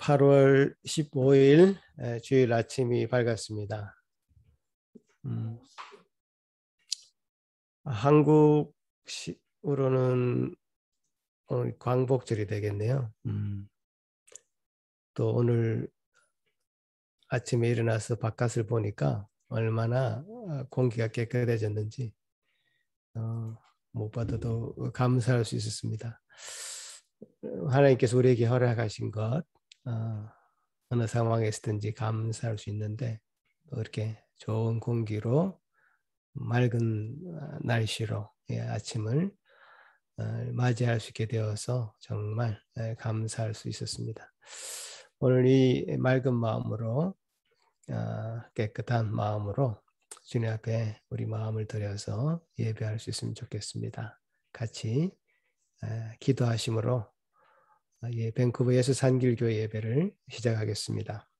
8월 15일 주일 아침이 밝았습니다. 한국으로는 오늘 광복절이 되겠네요. 또 오늘 아침에 일어나서 바깥을 보니까 얼마나 공기가 깨끗해졌는지 무엇보다도 감사할 수 있었습니다. 하나님께서 우리에게 허락하신 것 어느 상황에서든지 감사할 수 있는데 또 이렇게 좋은 공기로 맑은 날씨로 아침을 맞이할 수 있게 되어서 정말 감사할 수 있었습니다. 오늘 이 맑은 마음으로 깨끗한 마음으로 주님 앞에 우리 마음을 들여서 예배할 수 있으면 좋겠습니다. 같이 기도하심으로 밴쿠버 예수산길교회 예배를 시작하겠습니다.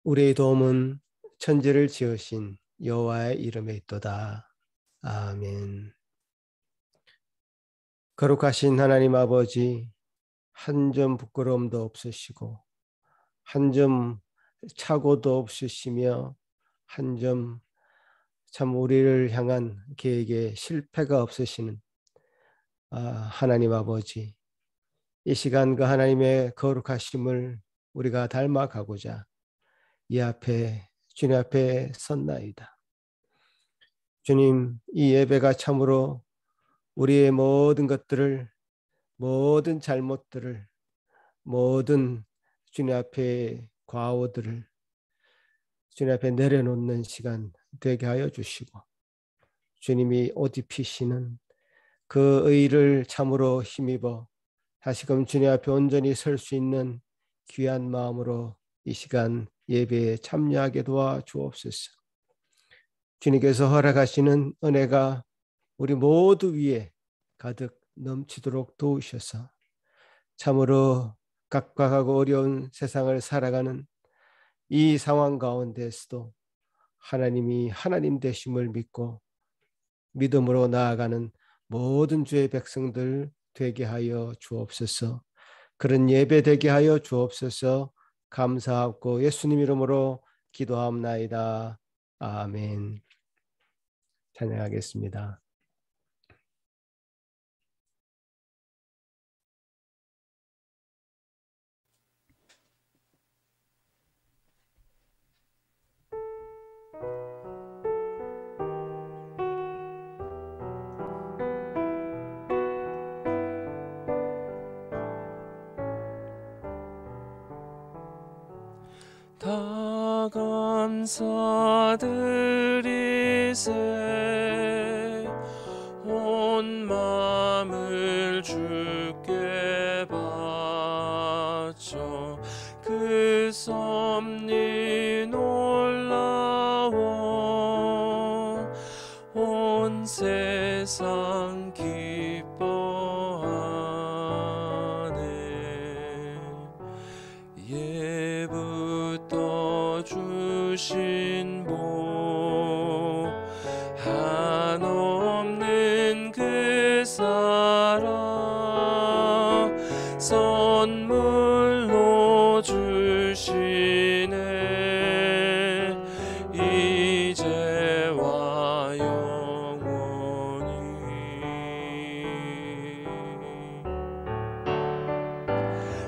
우리의 도움은 천지를 지으신 여호와의 이름에 있도다. 아멘. 거룩하신 하나님 아버지, 한 점 부끄러움도 없으시고 한 점 착오도 없으시며 한 점 참 우리를 향한 계획에 실패가 없으시는 하나님 아버지, 이 시간 그 하나님의 거룩하심을 우리가 닮아가고자 이 앞에 주님 앞에 섰나이다. 주님, 이 예배가 참으로 우리의 모든 것들을, 모든 잘못들을, 모든 주님 앞에 과오들을 주님 앞에 내려놓는 시간 되게 하여 주시고, 주님이 옷 입히시는 그 의를 참으로 힘입어 다시금 주님 앞에 온전히 설 수 있는 귀한 마음으로 이 시간 예배에 참여하게 도와 주옵소서. 주님께서 허락하시는 은혜가 우리 모두 위에 가득 넘치도록 도우셔서 참으로 각박하고 어려운 세상을 살아가는 이 상황 가운데서도 하나님이 하나님 되심을 믿고 믿음으로 나아가는 모든 주의 백성들 되게 하여 주옵소서. 그런 예배 되게 하여 주옵소서. 감사하고 예수님 이름으로 기도합나이다. 아멘. 찬양하겠습니다. 다 감사드리세 온 마음을 주께 바쳐 그 섭리 놀라워 온 세상 기뻐하네. 예부터 주신 복 한없는 그 사랑 선물로 주시네. 이제와 영원히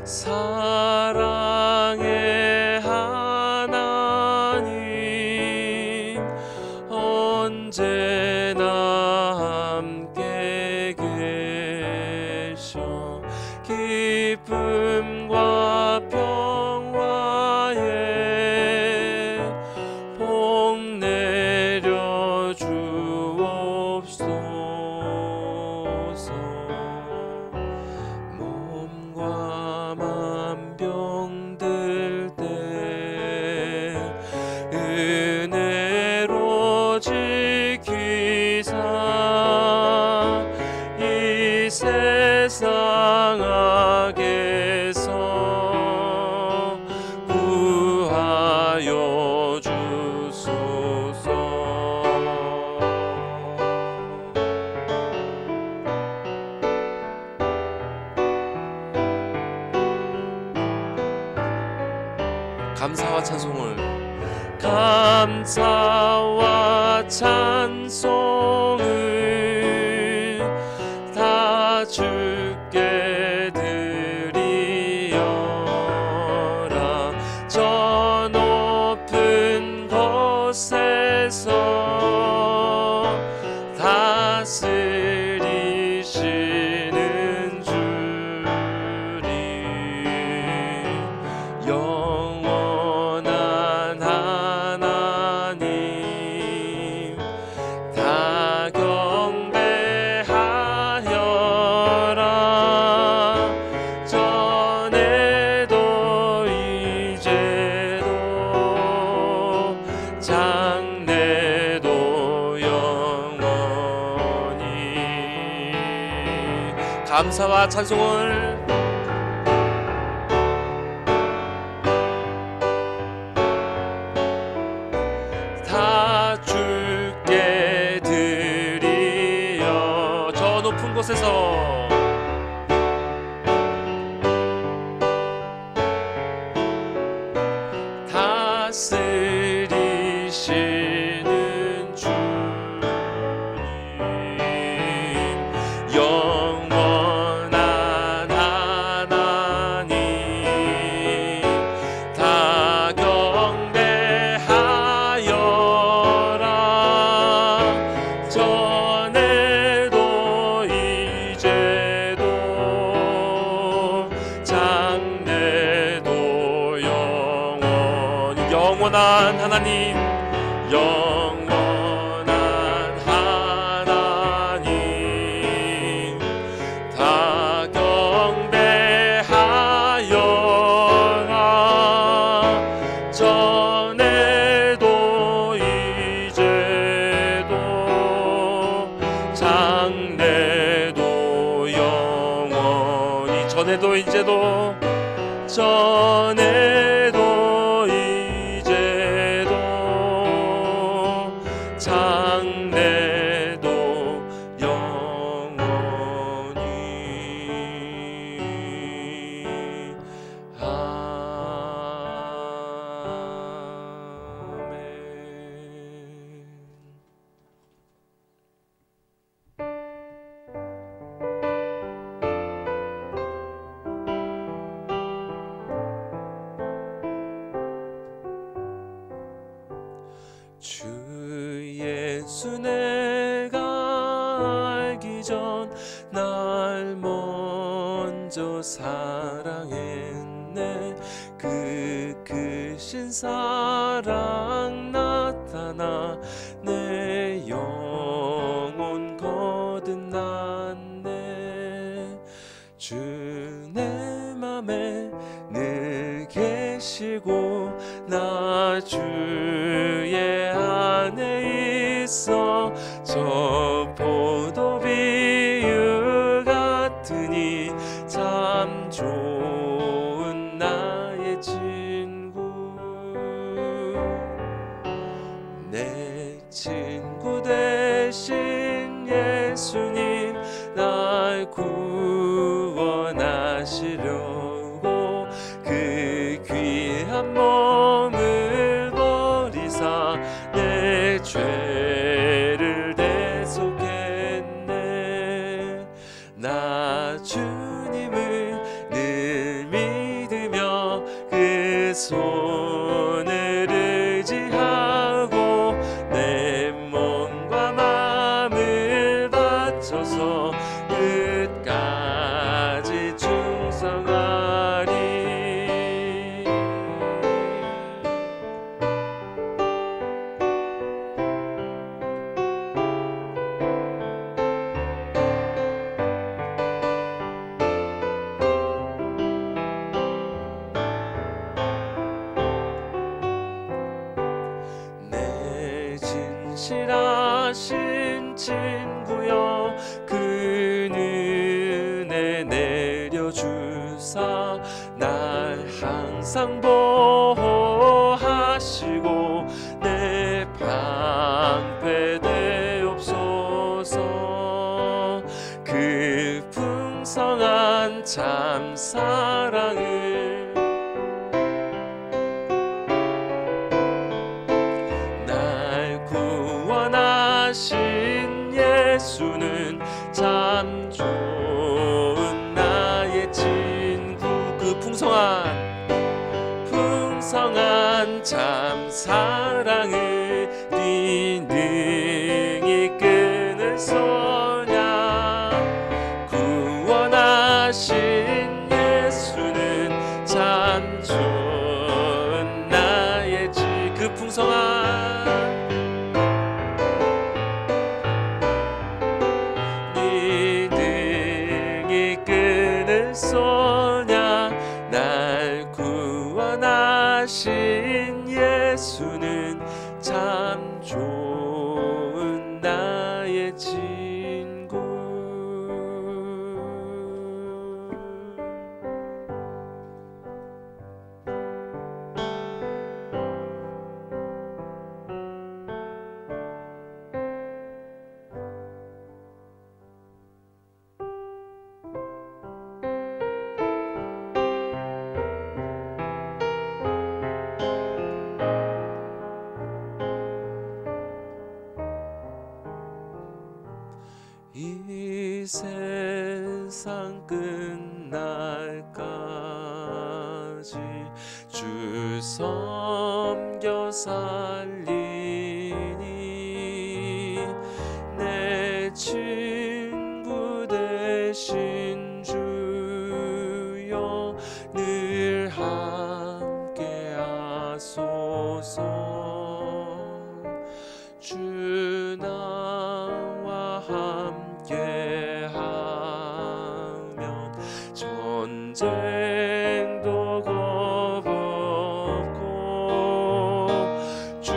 사랑의 하나님 언제나 함께 계셔 기쁨과 평화에 복 내려 주옵소서. 몸과 맘 병들 때 은혜로 지키사 이 세상 악에서 구하여 주소서. 감사와 찬송을 감사와 찬송을 다 주께 드리어라. 저 높은 곳에서 다스리시는 주님, 영원한 하나님, 다 경배하여라. 전에도 이제도 장래도 영원히 감사와 찬송을 다 주께 드리어. 저 높은 곳에서 다스리시는 주님, 영원한 하나님, 다 경배하여라. 전에도 이제도 장래도 영원한 하나님, 영원한 하나님, 다 경배하여라. 전에도 이제도 장래도 영원히, 전에도 이제도 전에도 이제도 장래도 영원히. 아멘. 주 예수 내가 알기 전 날 먼저 사랑했네. 그 크신 사랑 나타나 내 영혼 거듭났네. 주 내 맘에 늘 계시고 나 주의 안에 있어. 저 포도 비유 같으니 참 좋은 나의 친구. 내 친구 대신 예수님 날 구원하시려고 그 귀한 몸을 버리사 내 죄를 대속했네. 나 주님을 늘 믿으며 그 손을 의지하고 내 몸과 마음을 바쳐서 끝까지 충성하리. 내 진실하신 친구여 그 은혜 내려주사 날 항상 보호하시고 내 방패 되옵소서. 그 풍성한 참 사랑을 참 좋은 나의 친구. 그 풍성한 참 사랑을 네 능히 끊을 소냐. 구원하신 예수는 참 좋은 나의 그 풍성한 네 능히 끊을 소냐. 날 구원하신 예수는 참 좋은 나의 친구. 이 세상 끝날까지 주 섬겨 살리니 내 친구 되신 주여 늘 함께 하소서. 주 나와 함께하면 전쟁도 겁없고 주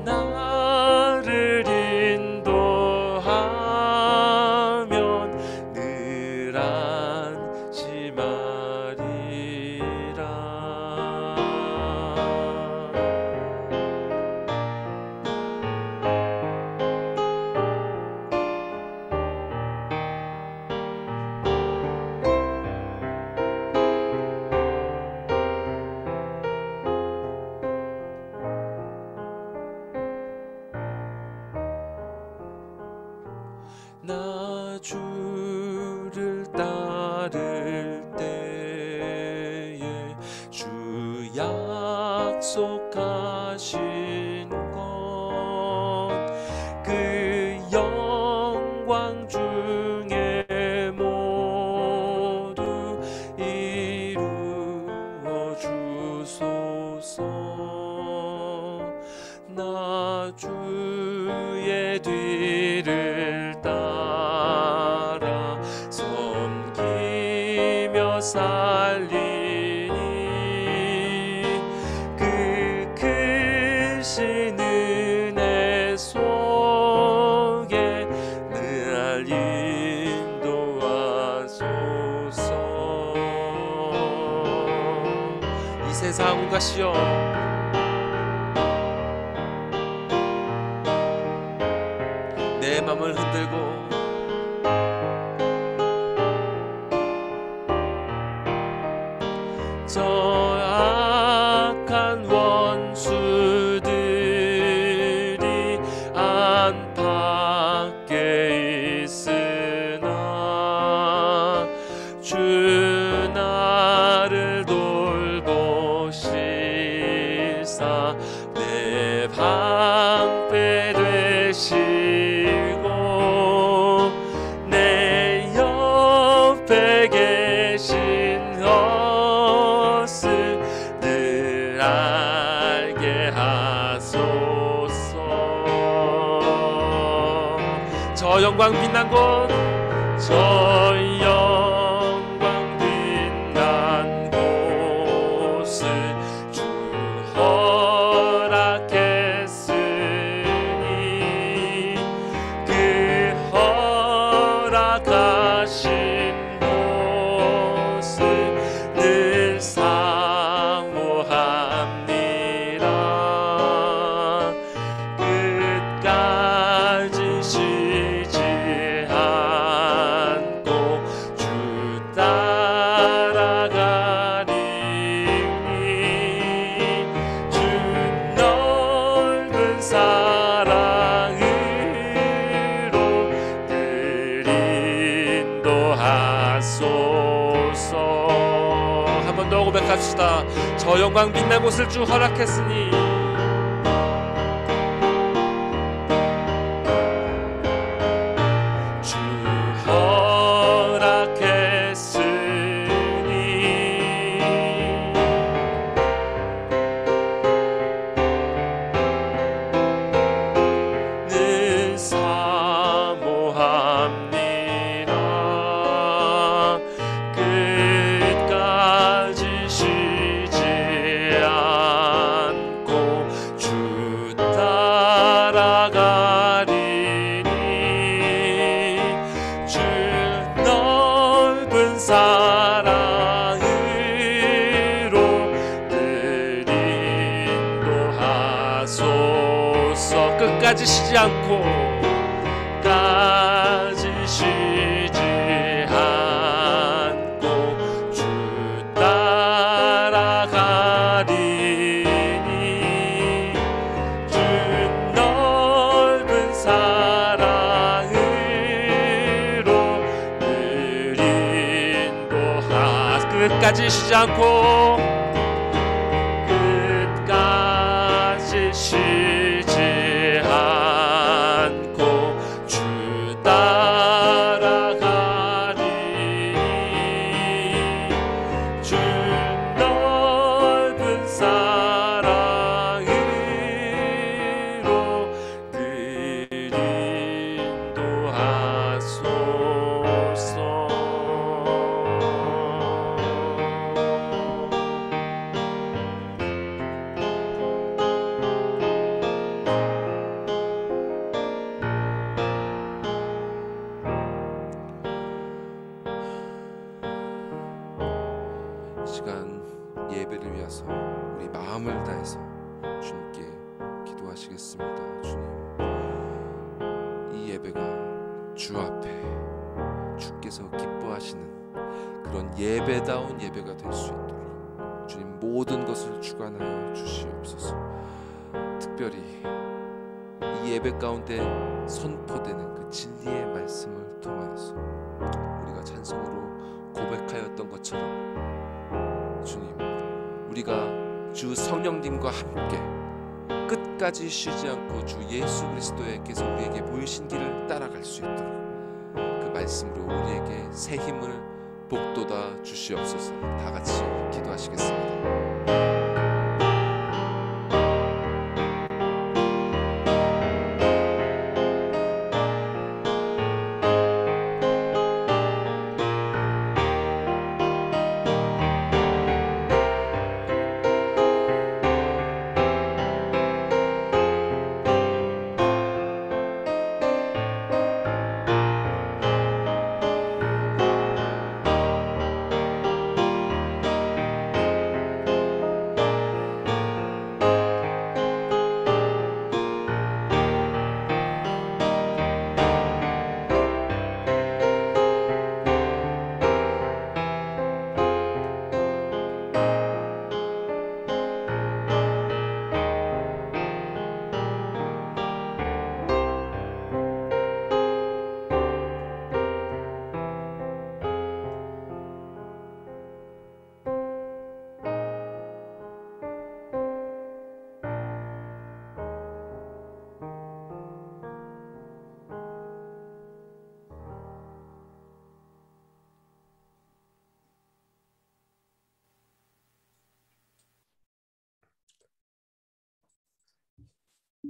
나를 인도하면 늘 안심하리라. 나 주를 따를 때에 주 약속하신 것 그 영광 중에 모두 이루어 주소서. 나 주의 뒤를 따라 섬기며 살리니 그 크신 은혜 속에 늘 인도하소서. 이 세상 온 것이여 내 맘을 흔들고 저 악한 원수들이 안팎에 있으나 주 나를 돌보시사 내 방패 되시고 내 옆에 계신 것을 늘 알게 하소서. 저 영광 빛난 곳 저 영광 빛난 곳을 주 허락했으니 그 허락하신 곳을 늘 사모합니다. 끝까지 쉬지 않고 주 따라가리니 주 넓은 사랑으로 그리 인도하소서. 한 번 더 고백합시다. 저 영광 빛난 곳을 주 허락했으니 주 끝까지 쉬지 않고 주 따라가리니 주 넓은 사랑으로 늘 인도하. 끝까지 쉬지 않고 끝까지 쉬지 않고 주 따라가리니 주 넓은 사랑으로 늘 인도하소서. 시간 예배를 위해서 우리 마음을 다해서 주님께 기도하시겠습니다. 주님, 이 예배가 주 앞에 주께서 기뻐하시는 그런 예배다운 예배가 될 수 있도록 주님 모든 것을 주관하여 주시옵소서. 특별히 이 예배 가운데 선포되는 그 진리의 말씀을 통하여서 우리가 찬송으로 고백하였던 것처럼 주님, 우리가 주 성령님과 함께 끝까지 쉬지 않고 주 예수 그리스도께서 우리에게 보이신 길을 따라갈 수 있도록 그 말씀으로 우리에게 새 힘을 복돋아 주시옵소서. 다 같이 기도하시겠습니다.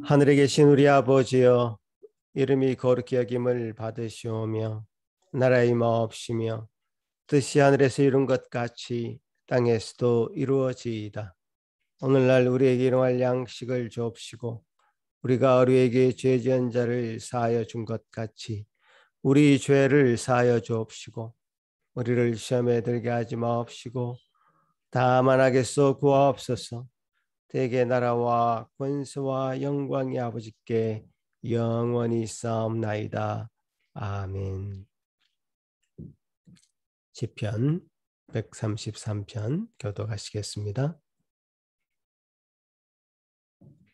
하늘에 계신 우리 아버지여, 이름이 거룩히 여김을 받으시오며 나라의 마옵시며 뜻이 하늘에서 이룬 것 같이 땅에서도 이루어지이다. 오늘날 우리에게 일용할 양식을 주옵시고 우리가 어류에게 죄 지은 자를 사하여 준 것 같이 우리 죄를 사하여 주옵시고 우리를 시험에 들게 하지 마옵시고 다만 악에서 구하옵소서. 대개 나라와 권세와 영광이 아버지께 영원히 싸움나이다. 아멘. 시편 133편 교독하시겠습니다.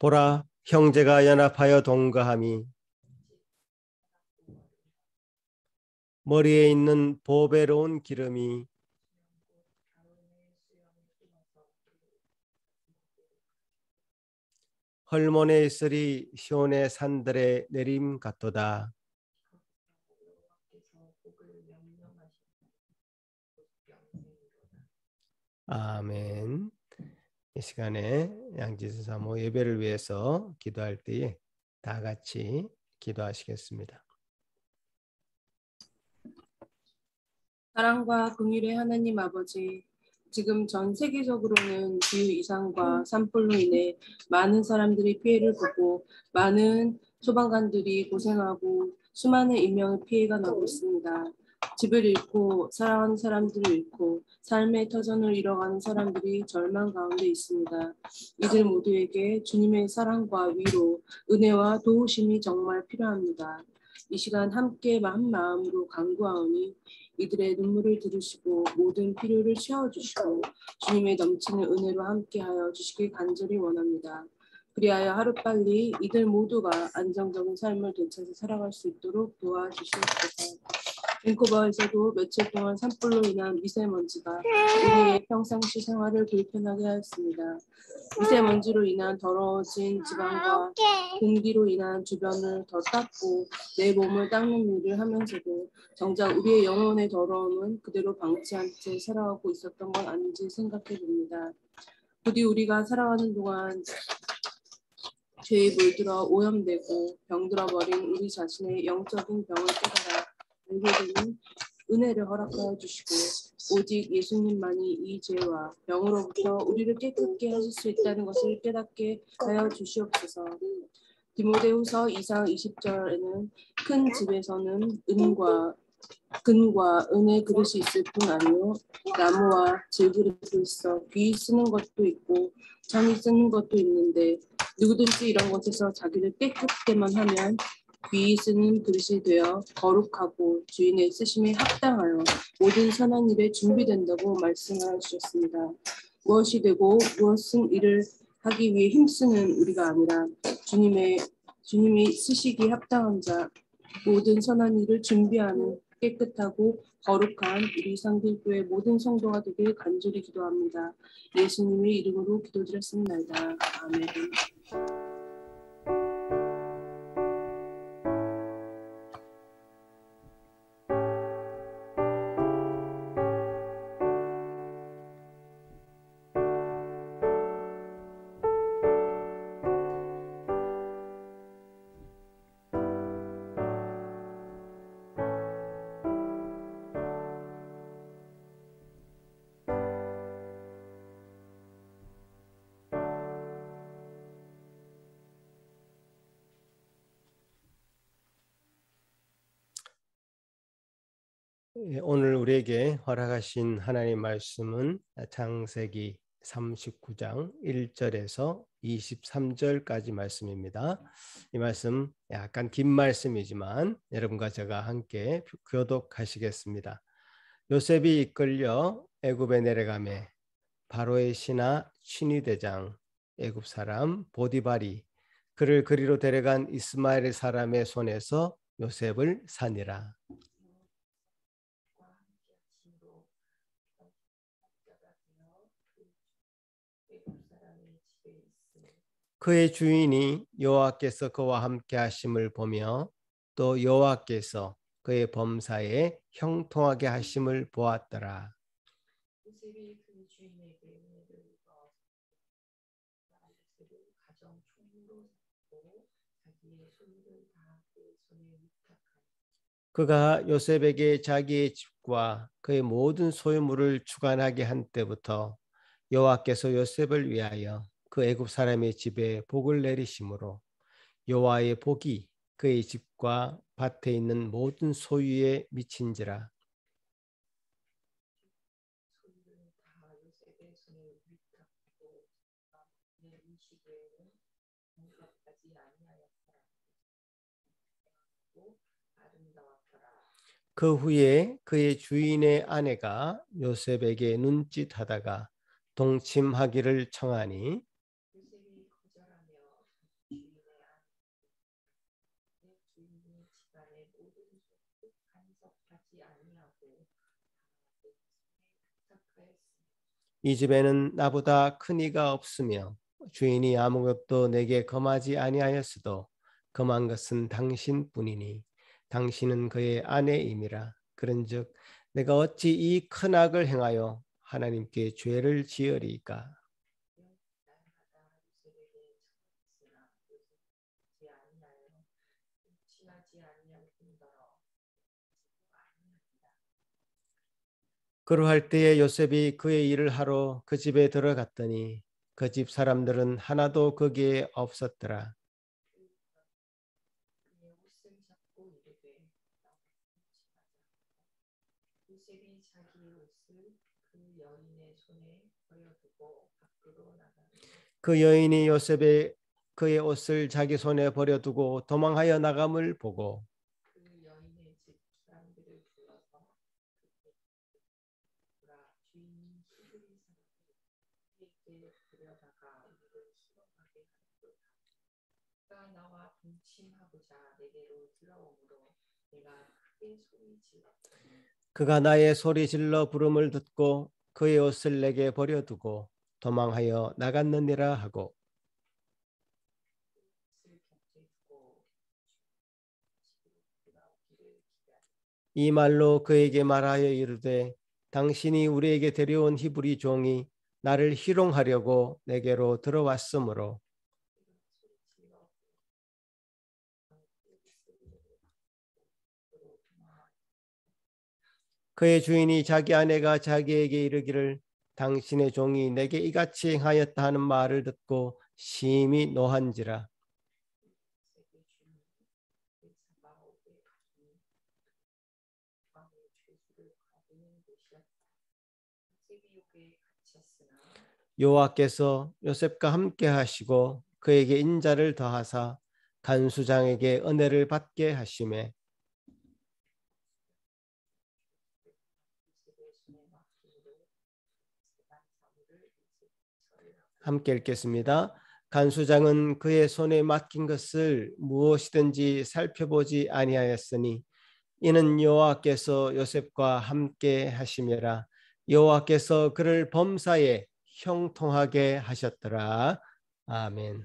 보라, 형제가 연합하여 동거함이 머리에 있는 보배로운 기름이 헐몬에 있으리 시온의 산들의 내림 같도다. 아멘. 이 시간에 양지수 사모 예배를 위해서 기도할 때에 다 같이 기도하시겠습니다. 사랑과 긍휼의 하나님 아버지, 지금 전 세계적으로는 기후 이상과 산불로 인해 많은 사람들이 피해를 보고 많은 소방관들이 고생하고 수많은 인명의 피해가 나고 있습니다. 집을 잃고 사랑하는 사람들을 잃고 삶의 터전을 잃어가는 사람들이 절망 가운데 있습니다. 이들 모두에게 주님의 사랑과 위로, 은혜와 도우심이 정말 필요합니다. 이 시간 함께 한 마음으로 간구하오니 이들의 눈물을 들으시고 모든 필요를 채워주시고 주님의 넘치는 은혜로 함께하여 주시길 간절히 원합니다. 그리하여 하루빨리 이들 모두가 안정적인 삶을 되찾아 살아갈 수 있도록 도와주시옵소서. 밴쿠버에서도 며칠 동안 산불로 인한 미세먼지가 우리의 평상시 생활을 불편하게 하였습니다. 미세먼지로 인한 더러워진 지방과 공기로 인한 주변을 더 닦고 내 몸을 닦는 일을 하면서도 정작 우리의 영혼의 더러움은 그대로 방치한 채 살아가고 있었던 건 아닌지 생각해 봅니다. 부디 우리가 살아가는 동안 죄에 물들어 오염되고 병들어버린 우리 자신의 영적인 병을 깨달아 알게 되는 은혜를 허락하여 주시고 오직 예수님만이 이 죄와 병으로부터 우리를 깨끗게 하실 수 있다는 것을 깨닫게 하여 주시옵소서. 디모데후서 2장 20절에는 큰 집에서는 금과 은의 그릇이 있을 뿐 아니요 나무와 질그릇도 있어 귀 쓰는 것도 있고 창이 쓰는 것도 있는데 누구든지 이런 것에서 자기를 깨끗게만 하면 귀 쓰는 그릇이 되어 거룩하고 주인의 쓰심에 합당하여 모든 선한 일에 준비된다고 말씀하여 주셨습니다. 무엇이 되고 무엇은 일을 하기 위해 힘쓰는 우리가 아니라 주님이 쓰시기 합당한 자 모든 선한 일을 준비하는 깨끗하고 거룩한 우리 상길교회 모든 성도가 되길 간절히 기도합니다. 예수님의 이름으로 기도드렸습니다. 아멘. 오늘 우리에게 허락하신 하나님 말씀은 창세기 39장 1절에서 23절까지 말씀입니다. 이 말씀 약간 긴 말씀이지만 여러분과 제가 함께 교독하시겠습니다. 요셉이 이끌려 애굽에 내려가매 바로의 신하 친위대장 애굽 사람 보디발이 그를 그리로 데려간 이스마엘 사람의 손에서 요셉을 사니라. 그의 주인이 여호와께서 그와 함께 하심을 보며 또 여호와께서 그의 범사에 형통하게 하심을 보았더라. 요셉이 그 주인에게 은혜를 가정 총무로 삼고 자기의 소유를 다 그의 손에 위탁하니 그가 요셉에게 자기의 집과 그의 모든 소유물을 주관하게 한 때부터 여호와께서 요셉을 위하여 그 애굽 사람의 집에 복을 내리심으로 여호와의 복이 그의 집과 밭에 있는 모든 소유에 미친지라. 소유를 다 요셉의 손에 위탁하고 내 음식에는 공격하지 아니하였더라. 아름다웠더라. 그 후에 그의 주인의 아내가 요셉에게 눈짓하다가 동침하기를 청하니 요셉이 거절하며 주인의 주인이 집안의 모든 소득 간섭하지 이 집에는 나보다 큰 이가 없으며 주인이 아무것도 내게 금하지 아니하였어도 금한 것은 당신뿐이니 당신은 그의 아내임이라. 그런즉 내가 어찌 이 큰 악을 행하여 하나님께 죄를 지으리이까. 그러할 때에 요셉이 그의 일을 하러 그 집에 들어갔더니 그 집 사람들은 하나도 거기에 없었더라. 그 여인이 요셉의 그의 옷을 자기 손에 버려두고 도망하여 나감을 보고 그가 나의 소리 질러 부름을 듣고 그의 옷을 내게 버려두고 도망하여 나갔느니라 하고 이 말로 그에게 말하여 이르되 당신이 우리에게 데려온 히브리 종이 나를 희롱하려고 내게로 들어왔으므로 그의 주인이 자기 아내가 자기에게 이르기를 당신의 종이 내게 이같이 행하였다 하는 말을 듣고 심히 노한지라. 여호와께서 요셉과 함께 하시고 그에게 인자를 더하사 간수장에게 은혜를 받게 하시매 함께 읽겠습니다. 간수장은 그의 손에 맡긴 것을 무엇이든지 살펴보지 아니하였으니 이는 여호와께서 요셉과 함께 하심이라. 여호와께서 그를 범사에 형통하게 하셨더라. 아멘.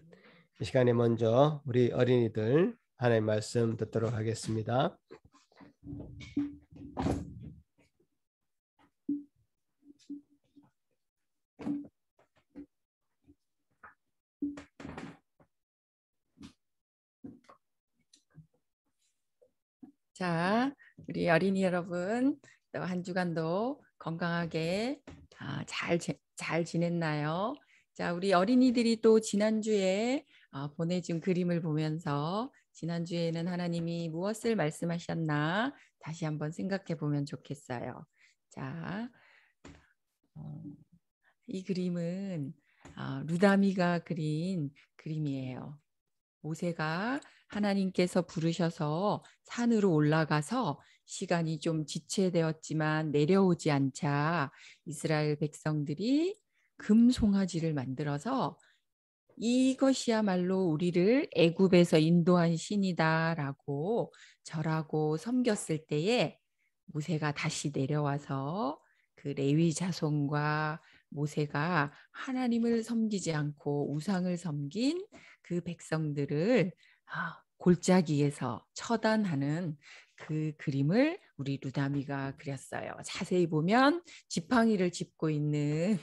이 시간에 먼저 우리 어린이들 하나님의 말씀 듣도록 하겠습니다. 자, 우리 어린이 여러분, 또 한 주간도 건강하게 잘 지냈나요? 자, 우리 어린이들이 또 지난주에 보내준 그림을 보면서 지난주에는 하나님이 무엇을 말씀하셨나 다시 한번 생각해 보면 좋겠어요. 자, 이 그림은 루다미가 그린 그림이에요. 모세가 하나님께서 부르셔서 산으로 올라가서 시간이 좀 지체되었지만 내려오지 않자 이스라엘 백성들이 금송아지를 만들어서 이것이야말로 우리를 애굽에서 인도한 신이다라고 절하고 섬겼을 때에 모세가 다시 내려와서 그 레위 자손과 모세가 하나님을 섬기지 않고 우상을 섬긴 그 백성들을 골짜기에서 처단하는 그 그림을 우리 루다미가 그렸어요. 자세히 보면 지팡이를 짚고 있는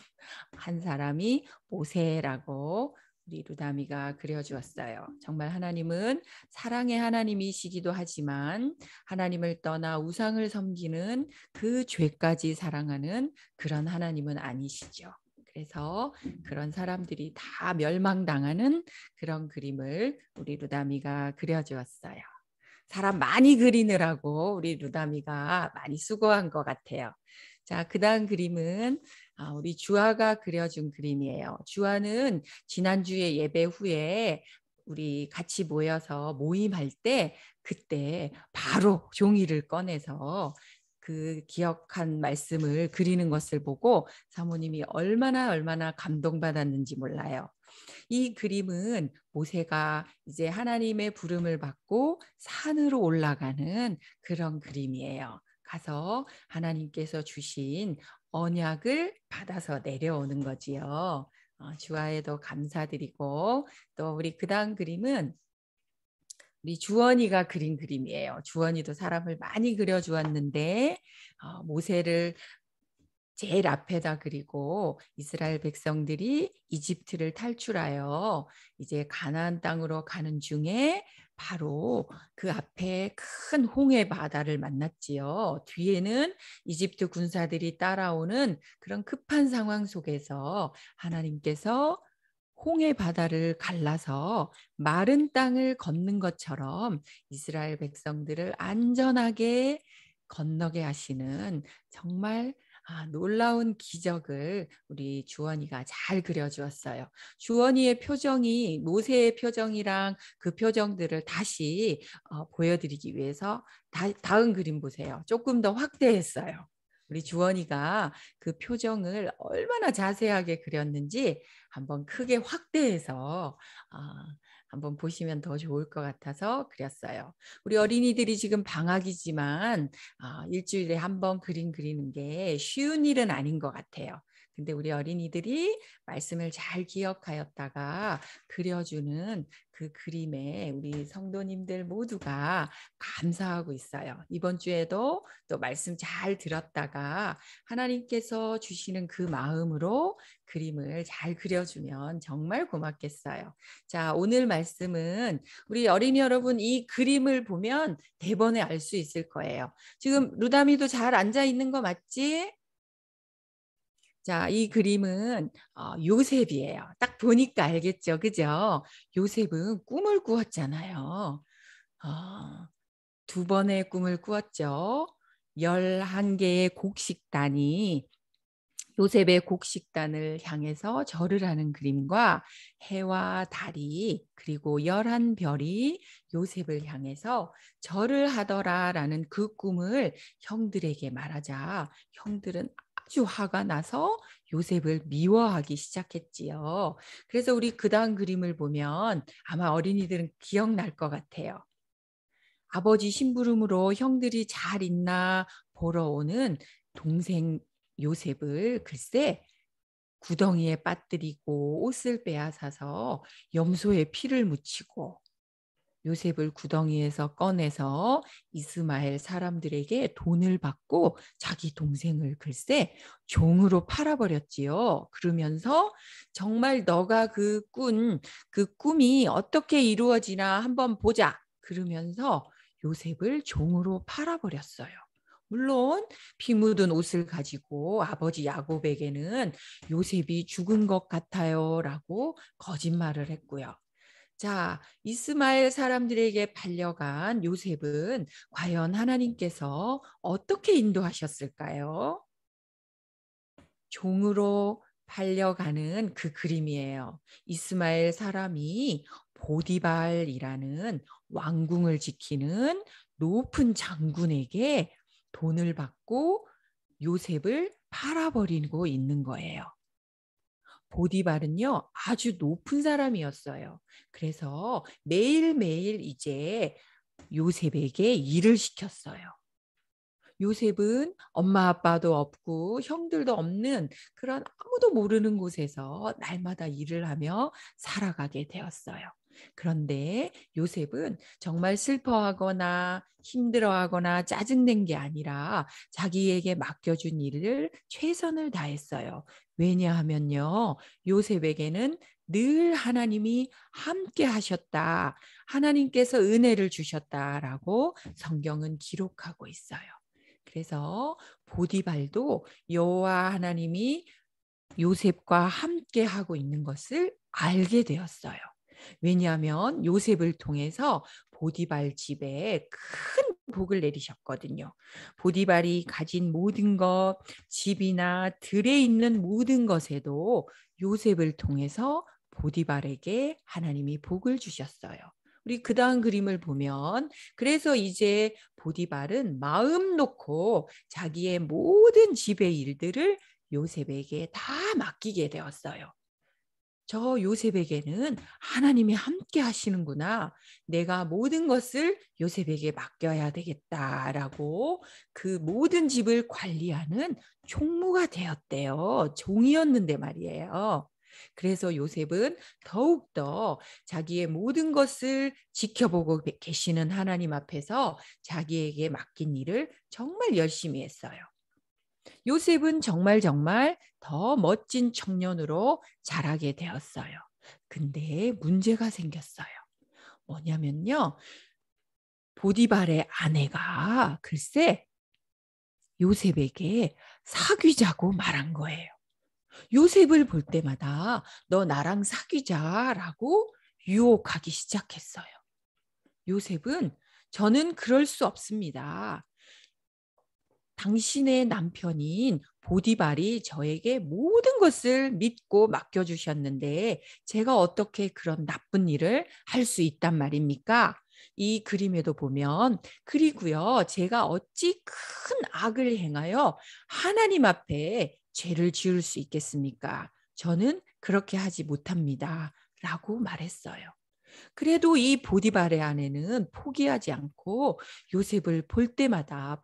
한 사람이 모세라고 우리 루다미가 그려주었어요. 정말 하나님은 사랑의 하나님이시기도 하지만 하나님을 떠나 우상을 섬기는 그 죄까지 사랑하는 그런 하나님은 아니시죠. 그래서 그런 사람들이 다 멸망당하는 그런 그림을 우리 루다미가 그려주었어요. 사람 많이 그리느라고 우리 루다미가 많이 수고한 것 같아요. 자, 그 다음 그림은 우리 주아가 그려준 그림이에요. 주아는 지난주에 예배 후에 우리 같이 모여서 모임할 때 그때 바로 종이를 꺼내서 그 기억한 말씀을 그리는 것을 보고 사모님이 얼마나 감동받았는지 몰라요. 이 그림은 모세가 이제 하나님의 부름을 받고 산으로 올라가는 그런 그림이에요. 가서 하나님께서 주신 언약을 받아서 내려오는 거지요. 주아에도 감사드리고, 또 우리 그다음 그림은 우리 주원이가 그린 그림이에요. 주원이도 사람을 많이 그려주었는데 모세를 제일 앞에다 그리고 이스라엘 백성들이 이집트를 탈출하여 이제 가나안 땅으로 가는 중에 바로 그 앞에 큰 홍해 바다를 만났지요. 뒤에는 이집트 군사들이 따라오는 그런 급한 상황 속에서 하나님께서 홍해 바다를 갈라서 마른 땅을 걷는 것처럼 이스라엘 백성들을 안전하게 건너게 하시는 정말 놀라운 기적을 우리 주원이가 잘 그려주었어요. 주원이의 표정이 모세의 표정이랑 그 표정들을 다시 보여드리기 위해서 다음 그림 보세요. 조금 더 확대했어요. 우리 주원이가 그 표정을 얼마나 자세하게 그렸는지 한번 크게 확대해서 한번 보시면 더 좋을 것 같아서 그렸어요. 우리 어린이들이 지금 방학이지만 일주일에 한 번 그림 그리는 게 쉬운 일은 아닌 것 같아요. 근데 우리 어린이들이 말씀을 잘 기억하였다가 그려주는 그 그림에 우리 성도님들 모두가 감사하고 있어요. 이번 주에도 또 말씀 잘 들었다가 하나님께서 주시는 그 마음으로 그림을 잘 그려주면 정말 고맙겠어요. 자, 오늘 말씀은 우리 어린이 여러분 이 그림을 보면 대번에 알 수 있을 거예요. 지금 루다미도 잘 앉아 있는 거 맞지? 자, 이 그림은 요셉이에요. 딱 보니까 알겠죠, 그죠? 요셉은 꿈을 꾸었잖아요. 두 번의 꿈을 꾸었죠. 11개의 곡식단이 요셉의 곡식단을 향해서 절을 하는 그림과 해와 달이 그리고 11별이 요셉을 향해서 절을 하더라라는 그 꿈을 형들에게 말하자 형들은 아주 화가 나서 요셉을 미워하기 시작했지요. 그래서 우리 그다음 그림을 보면 아마 어린이들은 기억날 것 같아요. 아버지 심부름으로 형들이 잘 있나 보러 오는 동생 요셉을 글쎄 구덩이에 빠뜨리고 옷을 빼앗아서 염소에 피를 묻히고 요셉을 구덩이에서 꺼내서 이스마엘 사람들에게 돈을 받고 자기 동생을 글쎄 종으로 팔아버렸지요. 그러면서 정말 너가 그 꿈이 어떻게 이루어지나 한번 보자. 그러면서 요셉을 종으로 팔아버렸어요. 물론 피 묻은 옷을 가지고 아버지 야곱에게는 요셉이 죽은 것 같아요 라고 거짓말을 했고요. 자, 이스마엘 사람들에게 팔려간 요셉은 과연 하나님께서 어떻게 인도하셨을까요? 종으로 팔려가는 그 그림이에요. 이스마엘 사람이 보디발이라는 왕궁을 지키는 높은 장군에게 돈을 받고 요셉을 팔아버리고 있는 거예요. 보디발은요 아주 높은 사람이었어요. 그래서 매일매일 이제 요셉에게 일을 시켰어요. 요셉은 엄마 아빠도 없고 형들도 없는 그런 아무도 모르는 곳에서 날마다 일을 하며 살아가게 되었어요. 그런데 요셉은 정말 슬퍼하거나 힘들어하거나 짜증낸 게 아니라 자기에게 맡겨준 일을 최선을 다했어요. 왜냐하면요, 요셉에게는 늘 하나님이 함께 하셨다. 하나님께서 은혜를 주셨다라고 성경은 기록하고 있어요. 그래서 보디발도 여호와 하나님이 요셉과 함께 하고 있는 것을 알게 되었어요. 왜냐하면 요셉을 통해서 보디발 집에 큰 복을 내리셨거든요. 보디발이 가진 모든 것, 집이나 들에 있는 모든 것에도 요셉을 통해서 보디발에게 하나님이 복을 주셨어요. 우리 그 다음 그림을 보면 그래서 이제 보디발은 마음 놓고 자기의 모든 집의 일들을 요셉에게 다 맡기게 되었어요. 저 요셉에게는 하나님이 함께 하시는구나. 내가 모든 것을 요셉에게 맡겨야 되겠다라고 그 모든 집을 관리하는 총무가 되었대요. 종이었는데 말이에요. 그래서 요셉은 더욱더 자기의 모든 것을 지켜보고 계시는 하나님 앞에서 자기에게 맡긴 일을 정말 열심히 했어요. 요셉은 정말 더 멋진 청년으로 자라게 되었어요. 근데 문제가 생겼어요. 뭐냐면요. 보디발의 아내가 글쎄 요셉에게 사귀자고 말한 거예요. 요셉을 볼 때마다 너 나랑 사귀자라고 유혹하기 시작했어요. 요셉은 저는 그럴 수 없습니다. 당신의 남편인 보디발이 저에게 모든 것을 믿고 맡겨주셨는데 제가 어떻게 그런 나쁜 일을 할 수 있단 말입니까? 이 그림에도 보면 그리고요 제가 어찌 큰 악을 행하여 하나님 앞에 죄를 지을 수 있겠습니까? 저는 그렇게 하지 못합니다. 라고 말했어요. 그래도 이 보디발의 아내는 포기하지 않고 요셉을 볼 때마다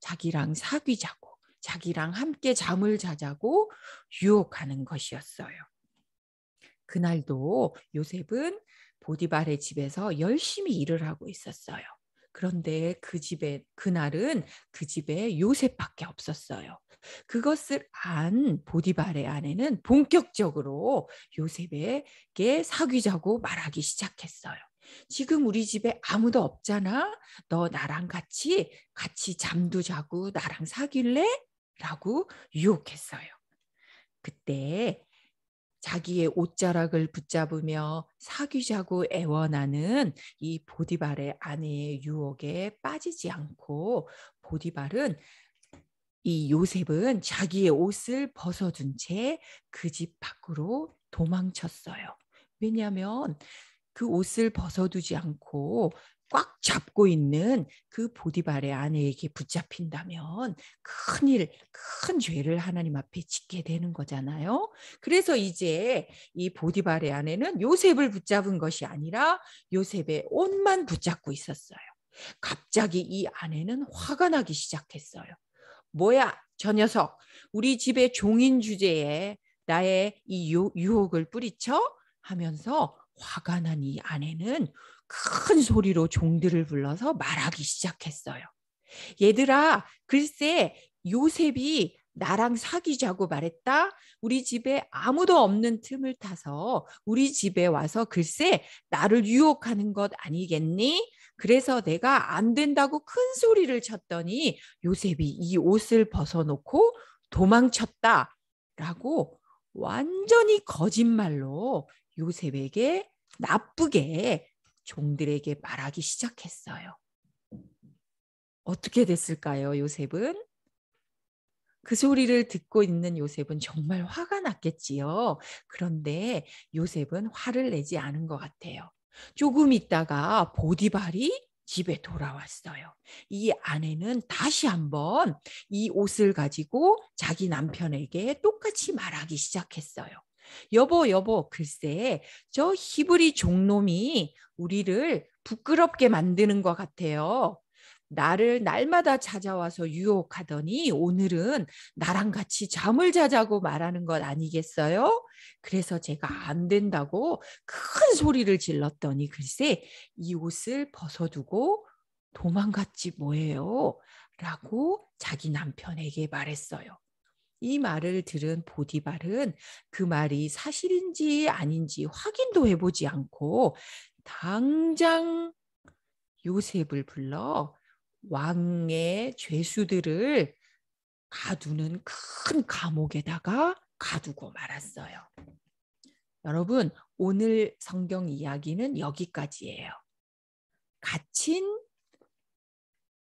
자기랑 사귀자고 자기랑 함께 잠을 자자고 유혹하는 것이었어요. 그날도 요셉은 보디발의 집에서 열심히 일을 하고 있었어요. 그런데 그날은 그 집에 요셉밖에 없었어요. 그것을 안 보디발의 아내는 본격적으로 요셉에게 사귀자고 말하기 시작했어요. 지금 우리 집에 아무도 없잖아. 너 나랑 같이 잠도 자고 나랑 사귈래? 라고 유혹했어요. 그때 자기의 옷자락을 붙잡으며 사귀자고 애원하는 이 보디발의 아내의 유혹에 빠지지 않고 이 요셉은 자기의 옷을 벗어둔 채 그 집 밖으로 도망쳤어요. 왜냐하면 그 옷을 벗어두지 않고 꽉 잡고 있는 그 보디발의 아내에게 붙잡힌다면 큰 죄를 하나님 앞에 짓게 되는 거잖아요. 그래서 이제 이 보디발의 아내는 요셉을 붙잡은 것이 아니라 요셉의 옷만 붙잡고 있었어요. 갑자기 이 아내는 화가 나기 시작했어요. 뭐야, 저 녀석, 우리 집의 종인 주제에 나의 이 유혹을 뿌리쳐? 하면서 화가 난 이 아내는 큰 소리로 종들을 불러서 말하기 시작했어요. 얘들아, 글쎄 요셉이 나랑 사귀자고 말했다. 우리 집에 아무도 없는 틈을 타서 우리 집에 와서 글쎄 나를 유혹하는 것 아니겠니? 그래서 내가 안 된다고 큰 소리를 쳤더니 요셉이 이 옷을 벗어놓고 도망쳤다라고 완전히 거짓말로 요셉에게 나쁘게 종들에게 말하기 시작했어요. 어떻게 됐을까요, 요셉은? 그 소리를 듣고 있는 요셉은 정말 화가 났겠지요. 그런데 요셉은 화를 내지 않은 것 같아요. 조금 있다가 보디발이 집에 돌아왔어요. 이 아내는 다시 한번 이 옷을 가지고 자기 남편에게 똑같이 말하기 시작했어요. 여보, 글쎄 저 히브리 종놈이 우리를 부끄럽게 만드는 것 같아요. 나를 날마다 찾아와서 유혹하더니 오늘은 나랑 같이 잠을 자자고 말하는 것 아니겠어요? 그래서 제가 안 된다고 큰 소리를 질렀더니 글쎄 이 옷을 벗어두고 도망갔지 뭐예요? 라고 자기 남편에게 말했어요. 이 말을 들은 보디발은 그 말이 사실인지 아닌지 확인도 해보지 않고 당장 요셉을 불러 왕의 죄수들을 가두는 큰 감옥에다가 가두고 말았어요. 여러분, 오늘 성경 이야기는 여기까지예요. 갇힌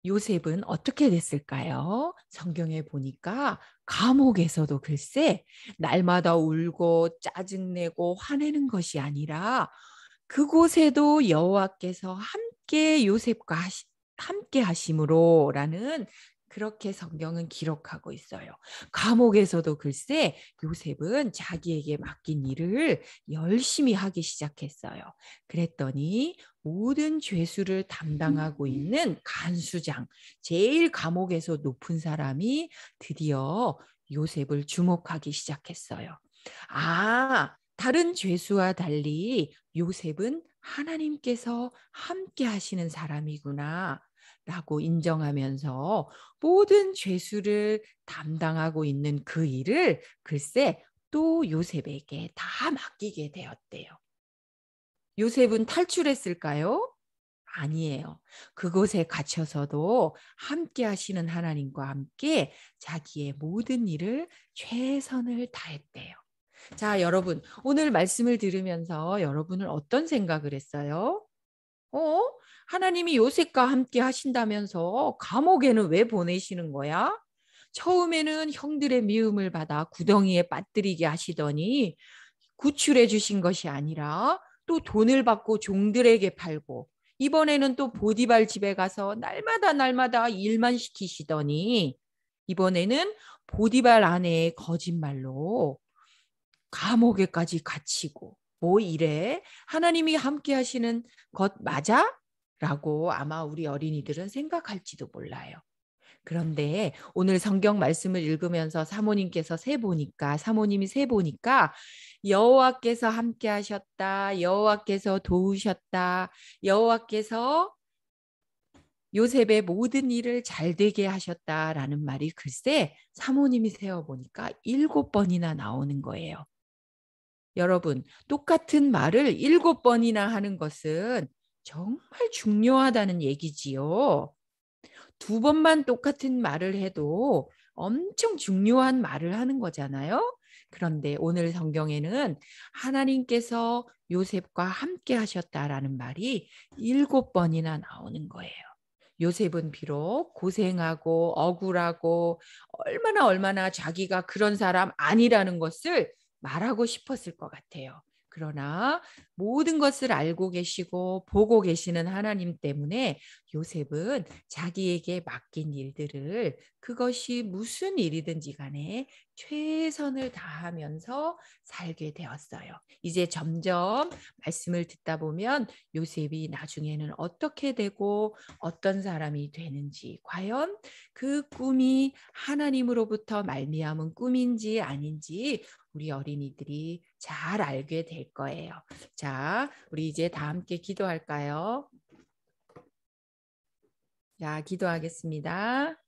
요셉은 어떻게 됐을까요? 성경에 보니까 감옥에서도 글쎄 날마다 울고 짜증내고 화내는 것이 아니라 그곳에도 여호와께서 함께 요셉과 함께 하심으로라는 그렇게 성경은 기록하고 있어요. 감옥에서도 글쎄 요셉은 자기에게 맡긴 일을 열심히 하기 시작했어요. 그랬더니 모든 죄수를 담당하고 있는 간수장, 제일 감옥에서 높은 사람이 드디어 요셉을 주목하기 시작했어요. 아, 다른 죄수와 달리 요셉은 하나님께서 함께 하시는 사람이구나 라고 인정하면서 모든 죄수를 담당하고 있는 그 일을 글쎄 또 요셉에게 다 맡기게 되었대요. 요셉은 탈출했을까요? 아니에요. 그곳에 갇혀서도 함께 하시는 하나님과 함께 자기의 모든 일을 최선을 다했대요. 자, 여러분, 오늘 말씀을 들으면서 여러분은 어떤 생각을 했어요? 하나님이 요셉과 함께 하신다면서 감옥에는 왜 보내시는 거야? 처음에는 형들의 미움을 받아 구덩이에 빠뜨리게 하시더니 구출해 주신 것이 아니라 또 돈을 받고 종들에게 팔고 이번에는 또 보디발 집에 가서 날마다 일만 시키시더니 이번에는 보디발 아내의 거짓말로 감옥에까지 갇히고 뭐 이래? 하나님이 함께 하시는 것 맞아? 라고 아마 우리 어린이들은 생각할지도 몰라요. 그런데 오늘 성경 말씀을 읽으면서 사모님이 세 보니까 여호와께서 함께 하셨다. 여호와께서 도우셨다. 여호와께서 요셉의 모든 일을 잘 되게 하셨다라는 말이 글쎄 사모님이 세어보니까 7번이나 나오는 거예요. 여러분, 똑같은 말을 7번이나 하는 것은 정말 중요하다는 얘기지요. 2번만 똑같은 말을 해도 엄청 중요한 말을 하는 거잖아요. 그런데 오늘 성경에는 하나님께서 요셉과 함께 하셨다라는 말이 7번이나 나오는 거예요. 요셉은 비록 고생하고 억울하고 얼마나 자기가 그런 사람 아니라는 것을 말하고 싶었을 것 같아요. 그러나 모든 것을 알고 계시고 보고 계시는 하나님 때문에 요셉은 자기에게 맡긴 일들을 그것이 무슨 일이든지 간에 최선을 다하면서 살게 되었어요. 이제 점점 말씀을 듣다 보면 요셉이 나중에는 어떻게 되고 어떤 사람이 되는지 과연 그 꿈이 하나님으로부터 말미암은 꿈인지 아닌지 우리 어린이들이 잘 알게 될 거예요. 자, 우리 이제 다 함께 기도할까요? 자, 기도하겠습니다.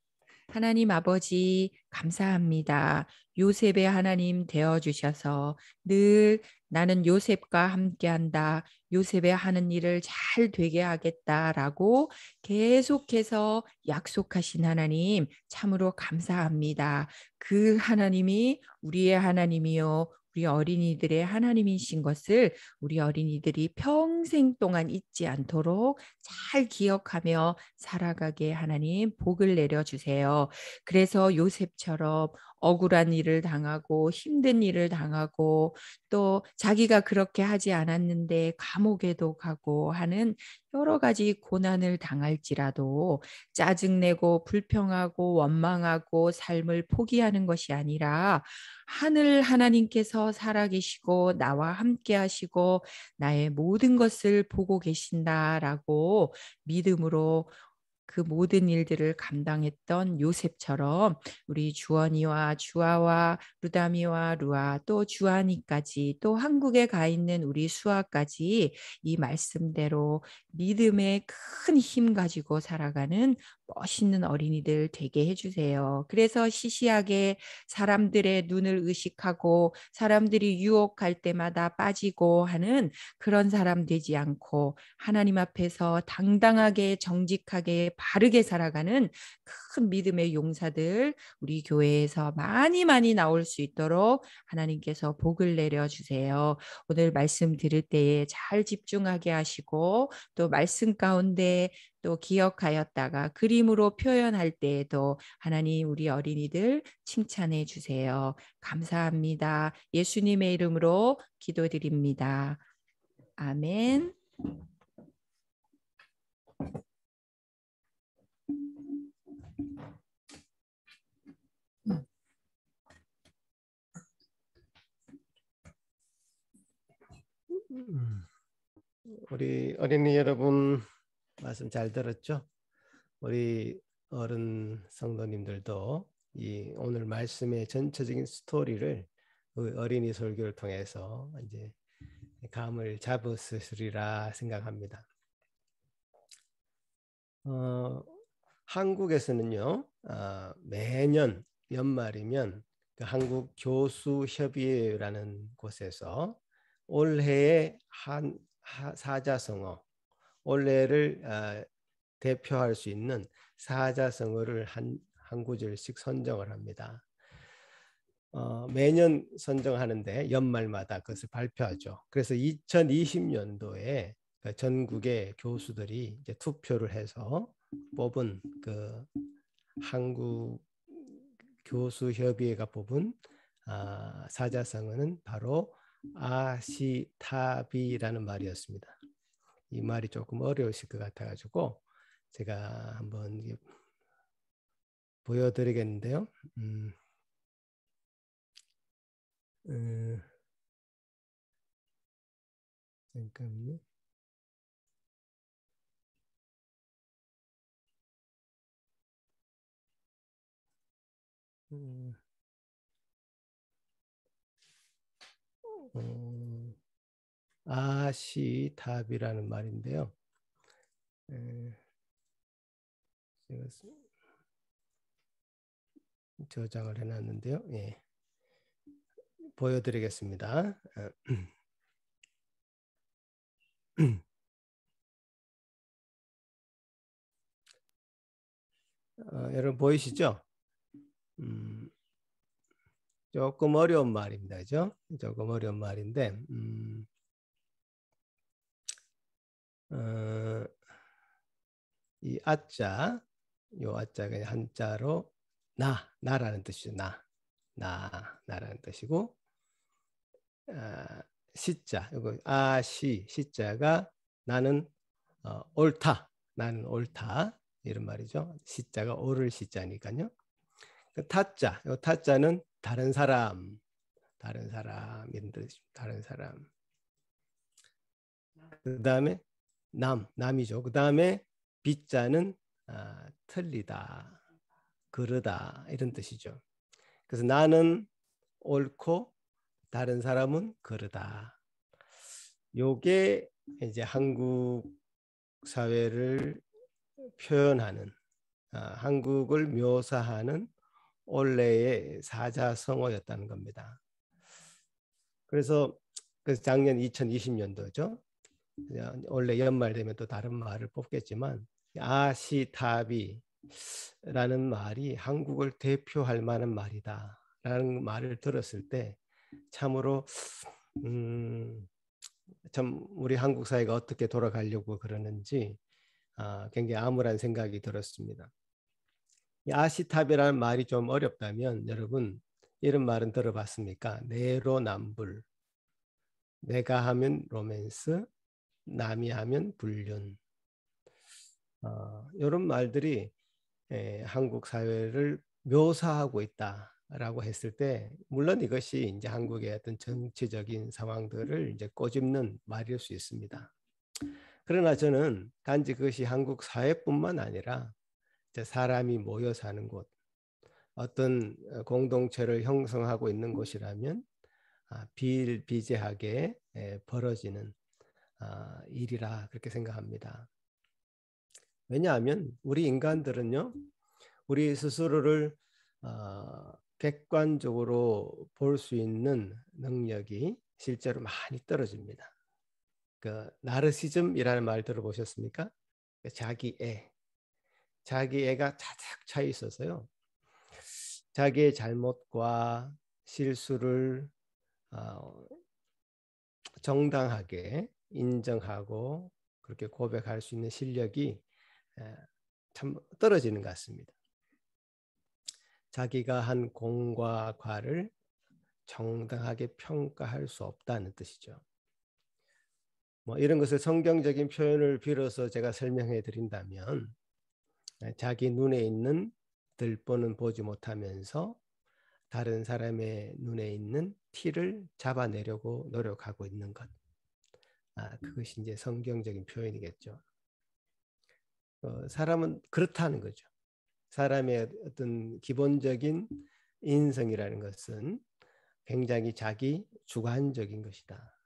하나님 아버지 감사합니다. 요셉의 하나님 되어주셔서 늘 나는 요셉과 함께한다. 요셉의 하는 일을 잘 되게 하겠다라고 계속해서 약속하신 하나님 참으로 감사합니다. 그 하나님이 우리의 하나님이요. 우리 어린이들의 하나님이신 것을 우리 어린이들이 평생 동안 잊지 않도록 잘 기억하며 살아가게 하나님 복을 내려주세요. 그래서 요셉처럼 억울한 일을 당하고 힘든 일을 당하고 또 자기가 그렇게 하지 않았는데 감옥에도 가고 하는 여러 가지 고난을 당할지라도 짜증내고 불평하고 원망하고 삶을 포기하는 것이 아니라 하늘 하나님께서 살아계시고 나와 함께 하시고 나의 모든 것을 보고 계신다라고 믿음으로 그 모든 일들을 감당했던 요셉처럼 우리 주원이와 주아와 루다미와 루아 또 주한이까지 또 한국에 가 있는 우리 수아까지 이 말씀대로 믿음의 큰 힘 가지고 살아가는 멋있는 어린이들 되게 해주세요. 그래서 시시하게 사람들의 눈을 의식하고 사람들이 유혹할 때마다 빠지고 하는 그런 사람 되지 않고 하나님 앞에서 당당하게 정직하게 바르게 살아가는 큰 믿음의 용사들 우리 교회에서 많이 나올 수 있도록 하나님께서 복을 내려주세요. 오늘 말씀 들을 때에 잘 집중하게 하시고 또 말씀 가운데 또 기억하였다가 그림으로 표현할 때에도 하나님 우리 어린이들 칭찬해 주세요. 감사합니다. 예수님의 이름으로 기도드립니다. 아멘. 우리 어린이 여러분 말씀 잘 들었죠? 우리 어른 성도님들도 이 오늘 말씀의 전체적인 스토리를 어린이 설교를 통해서 이제 감을 잡으시리라 생각합니다. 한국에서는요, 매년 연말이면 그 한국 교수협의회라는 곳에서 올해의 사자성어, 올해를 대표할 수 있는 사자성어를 한 구절씩 선정을 합니다. 매년 선정하는데 연말마다 그것을 발표하죠. 그래서 2020년도에 전국의 교수들이 이제 투표를 해서 뽑은 그 한국 교수협의회가 뽑은 사자성어는 바로 아시타비라는 말이었습니다. 이 말이 조금 어려우실 것 같아가지고 제가 한번 보여드리겠는데요. 잠깐만요. 아시답이라는 말인데요. 제가 저장을 해놨는데요. 예. 보여드리겠습니다. 여러분 보이시죠? 조금 어려운 말입니다. 그죠? 조금 어려운 말인데 이 아자, 요 아자가 한자로 나라는 뜻이죠. 나라는 뜻이고, 시자, 이거 시자가 나는 옳다, 나는 옳다 이런 말이죠. 시자가 옳을 시자니까요. 타자, 요 타자는 다른 사람 이런 뜻이죠. 다른 사람. 그 다음에 남이죠. 그 다음에 비자는 틀리다, 그르다 이런 뜻이죠. 그래서 나는 옳고 다른 사람은 그르다. 요게 이제 한국 사회를 표현하는, 한국을 묘사하는 올해의 사자성어였다는 겁니다. 그래서 작년 2020년도죠. 원래 연말 되면 또 다른 말을 뽑겠지만 아시타비라는 말이 한국을 대표할 만한 말이다 라는 말을 들었을 때 참으로 참 우리 한국 사회가 어떻게 돌아가려고 그러는지 굉장히 암울한 생각이 들었습니다. 아시타비라는 말이 좀 어렵다면 여러분 이런 말은 들어봤습니까? 내로남불, 내가 하면 로맨스, 남이 하면 불륜. 이런 말들이 한국 사회를 묘사하고 있다라고 했을 때 물론 이것이 이제 한국의 어떤 정치적인 상황들을 이제 꼬집는 말일 수 있습니다. 그러나 저는 단지 그것이 한국 사회뿐만 아니라 사람이 모여 사는 곳, 어떤 공동체를 형성하고 있는 곳이라면 비일비재하게 벌어지는 일이라 그렇게 생각합니다. 왜냐하면 우리 인간들은요, 우리 스스로를 객관적으로 볼 수 있는 능력이 실제로 많이 떨어집니다. 그 나르시즘이라는 말 들어보셨습니까? 자기애가 자작 차 있어서요. 자기의 잘못과 실수를 정당하게 인정하고 그렇게 고백할 수 있는 실력이 참 떨어지는 것 같습니다. 자기가 한 공과 과를 정당하게 평가할 수 없다는 뜻이죠. 뭐 이런 것을 성경적인 표현을 빌어서 제가 설명해 드린다면 자기 눈에 있는 들보는 보지 못하면서 다른 사람의 눈에 있는 티를 잡아내려고 노력하고 있는 것. 그것이 이제 성경적인 표현이겠죠. 사람은 그렇다는 거죠. 사람의 어떤 기본적인 인성이라는 것은 굉장히 자기 주관적인 것이다.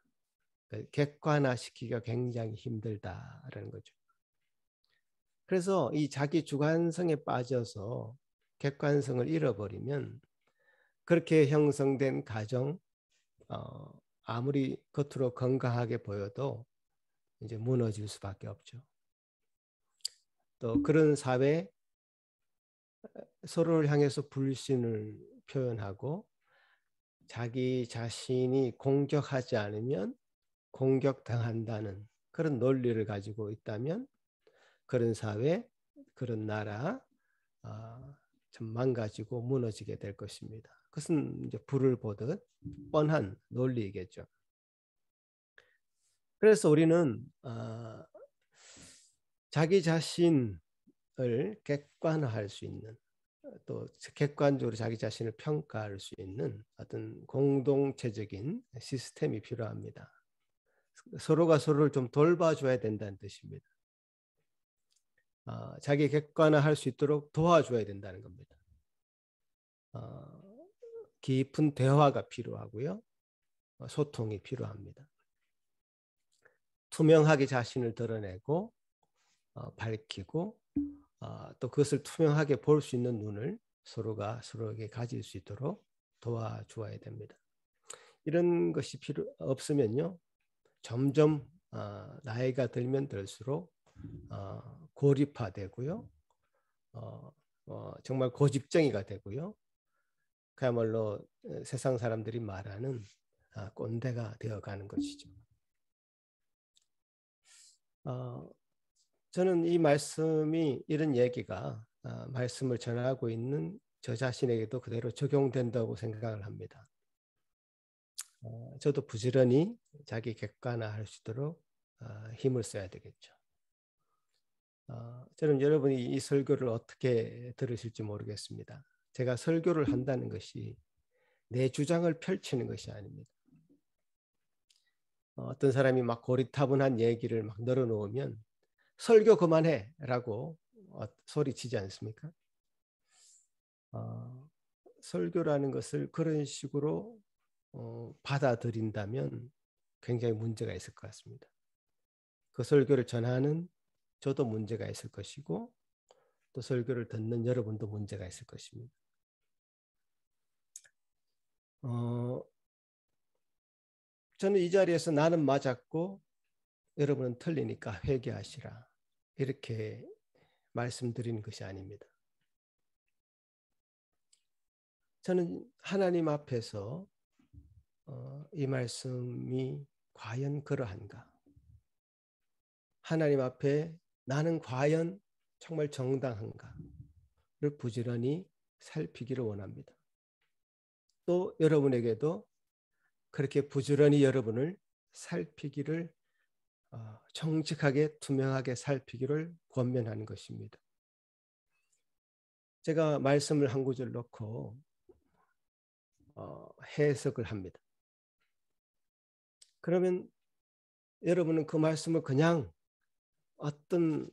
객관화시키기가 굉장히 힘들다라는 거죠. 그래서 이 자기 주관성에 빠져서 객관성을 잃어버리면 그렇게 형성된 가정, 아무리 겉으로 건강하게 보여도 이제 무너질 수밖에 없죠. 또 그런 사회, 서로를 향해서 불신을 표현하고 자기 자신이 공격하지 않으면 공격당한다는 그런 논리를 가지고 있다면 그런 사회, 그런 나라 좀 망가지고 무너지게 될 것입니다. 그것은 이제 불을 보듯 뻔한 논리이겠죠. 그래서 우리는 자기 자신을 객관화할 수 있는, 또 객관적으로 자기 자신을 평가할 수 있는 어떤 공동체적인 시스템이 필요합니다. 서로가 서로를 좀 돌봐줘야 된다는 뜻입니다. 자기 객관화할 수 있도록 도와줘야 된다는 겁니다. 깊은 대화가 필요하고요. 소통이 필요합니다. 투명하게 자신을 드러내고 밝히고 또 그것을 투명하게 볼 수 있는 눈을 서로가 서로에게 가질 수 있도록 도와주어야 됩니다. 이런 것이 필요 없으면요, 점점 나이가 들면 들수록 고립화되고요, 정말 고집쟁이가 되고요, 그야말로 세상 사람들이 말하는 꼰대가 되어가는 것이죠. 저는 이 말씀이, 이런 얘기가 말씀을 전하고 있는 저 자신에게도 그대로 적용된다고 생각을 합니다. 저도 부지런히 자기 객관화할 수 있도록 힘을 써야 되겠죠. 저는 여러분이 이 설교를 어떻게 들으실지 모르겠습니다. 제가 설교를 한다는 것이 내 주장을 펼치는 것이 아닙니다. 어떤 사람이 막 고리타분한 얘기를 막 늘어놓으면 설교 그만해 라고 소리치지 않습니까? 설교라는 것을 그런 식으로 받아들인다면 굉장히 문제가 있을 것 같습니다. 그 설교를 전하는 저도 문제가 있을 것이고 또 설교를 듣는 여러분도 문제가 있을 것입니다. 저는 이 자리에서 나는 맞았고 여러분은 틀리니까 회개하시라, 이렇게 말씀드리는 것이 아닙니다. 저는 하나님 앞에서 이 말씀이 과연 그러한가, 하나님 앞에 나는 과연 정말 정당한가를 부지런히 살피기를 원합니다. 또 여러분에게도 그렇게 부지런히 여러분을 살피기를, 정직하게 투명하게 살피기를 권면하는 것입니다. 제가 말씀을 한 구절 놓고 해석을 합니다. 그러면 여러분은 그 말씀을 그냥 어떤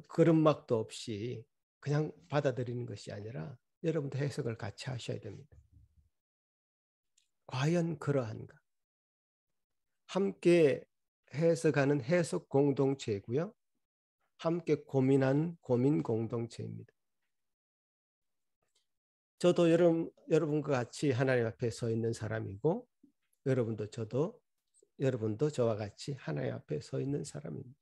그름막도 없이 그냥 받아들이는 것이 아니라 여러분도 해석을 같이 하셔야 됩니다. 과연 그러한가? 함께 해석하는 해석 공동체이고요, 함께 고민하는 고민 공동체입니다. 저도 여러분과 같이 하나님 앞에 서 있는 사람이고 여러분도 저와 같이 하나님 앞에 서 있는 사람입니다.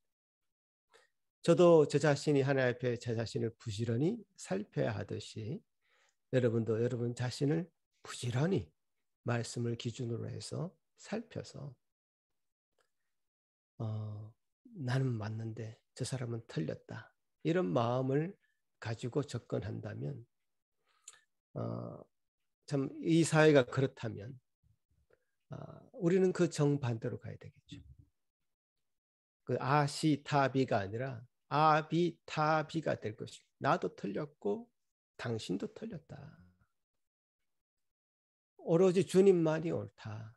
저도 저 자신이 하나님 앞에 제 자신을 부지런히 살펴야 하듯이 여러분도 여러분 자신을 부지런히 말씀을 기준으로 해서 살펴서 나는 맞는데 저 사람은 틀렸다, 이런 마음을 가지고 접근한다면 참 이 사회가 그렇다면 우리는 그 정반대로 가야 되겠죠. 그 아시타비가 아니라 아비타비가 될 것이고, 나도 틀렸고 당신도 틀렸다, 오로지 주님만이 옳다.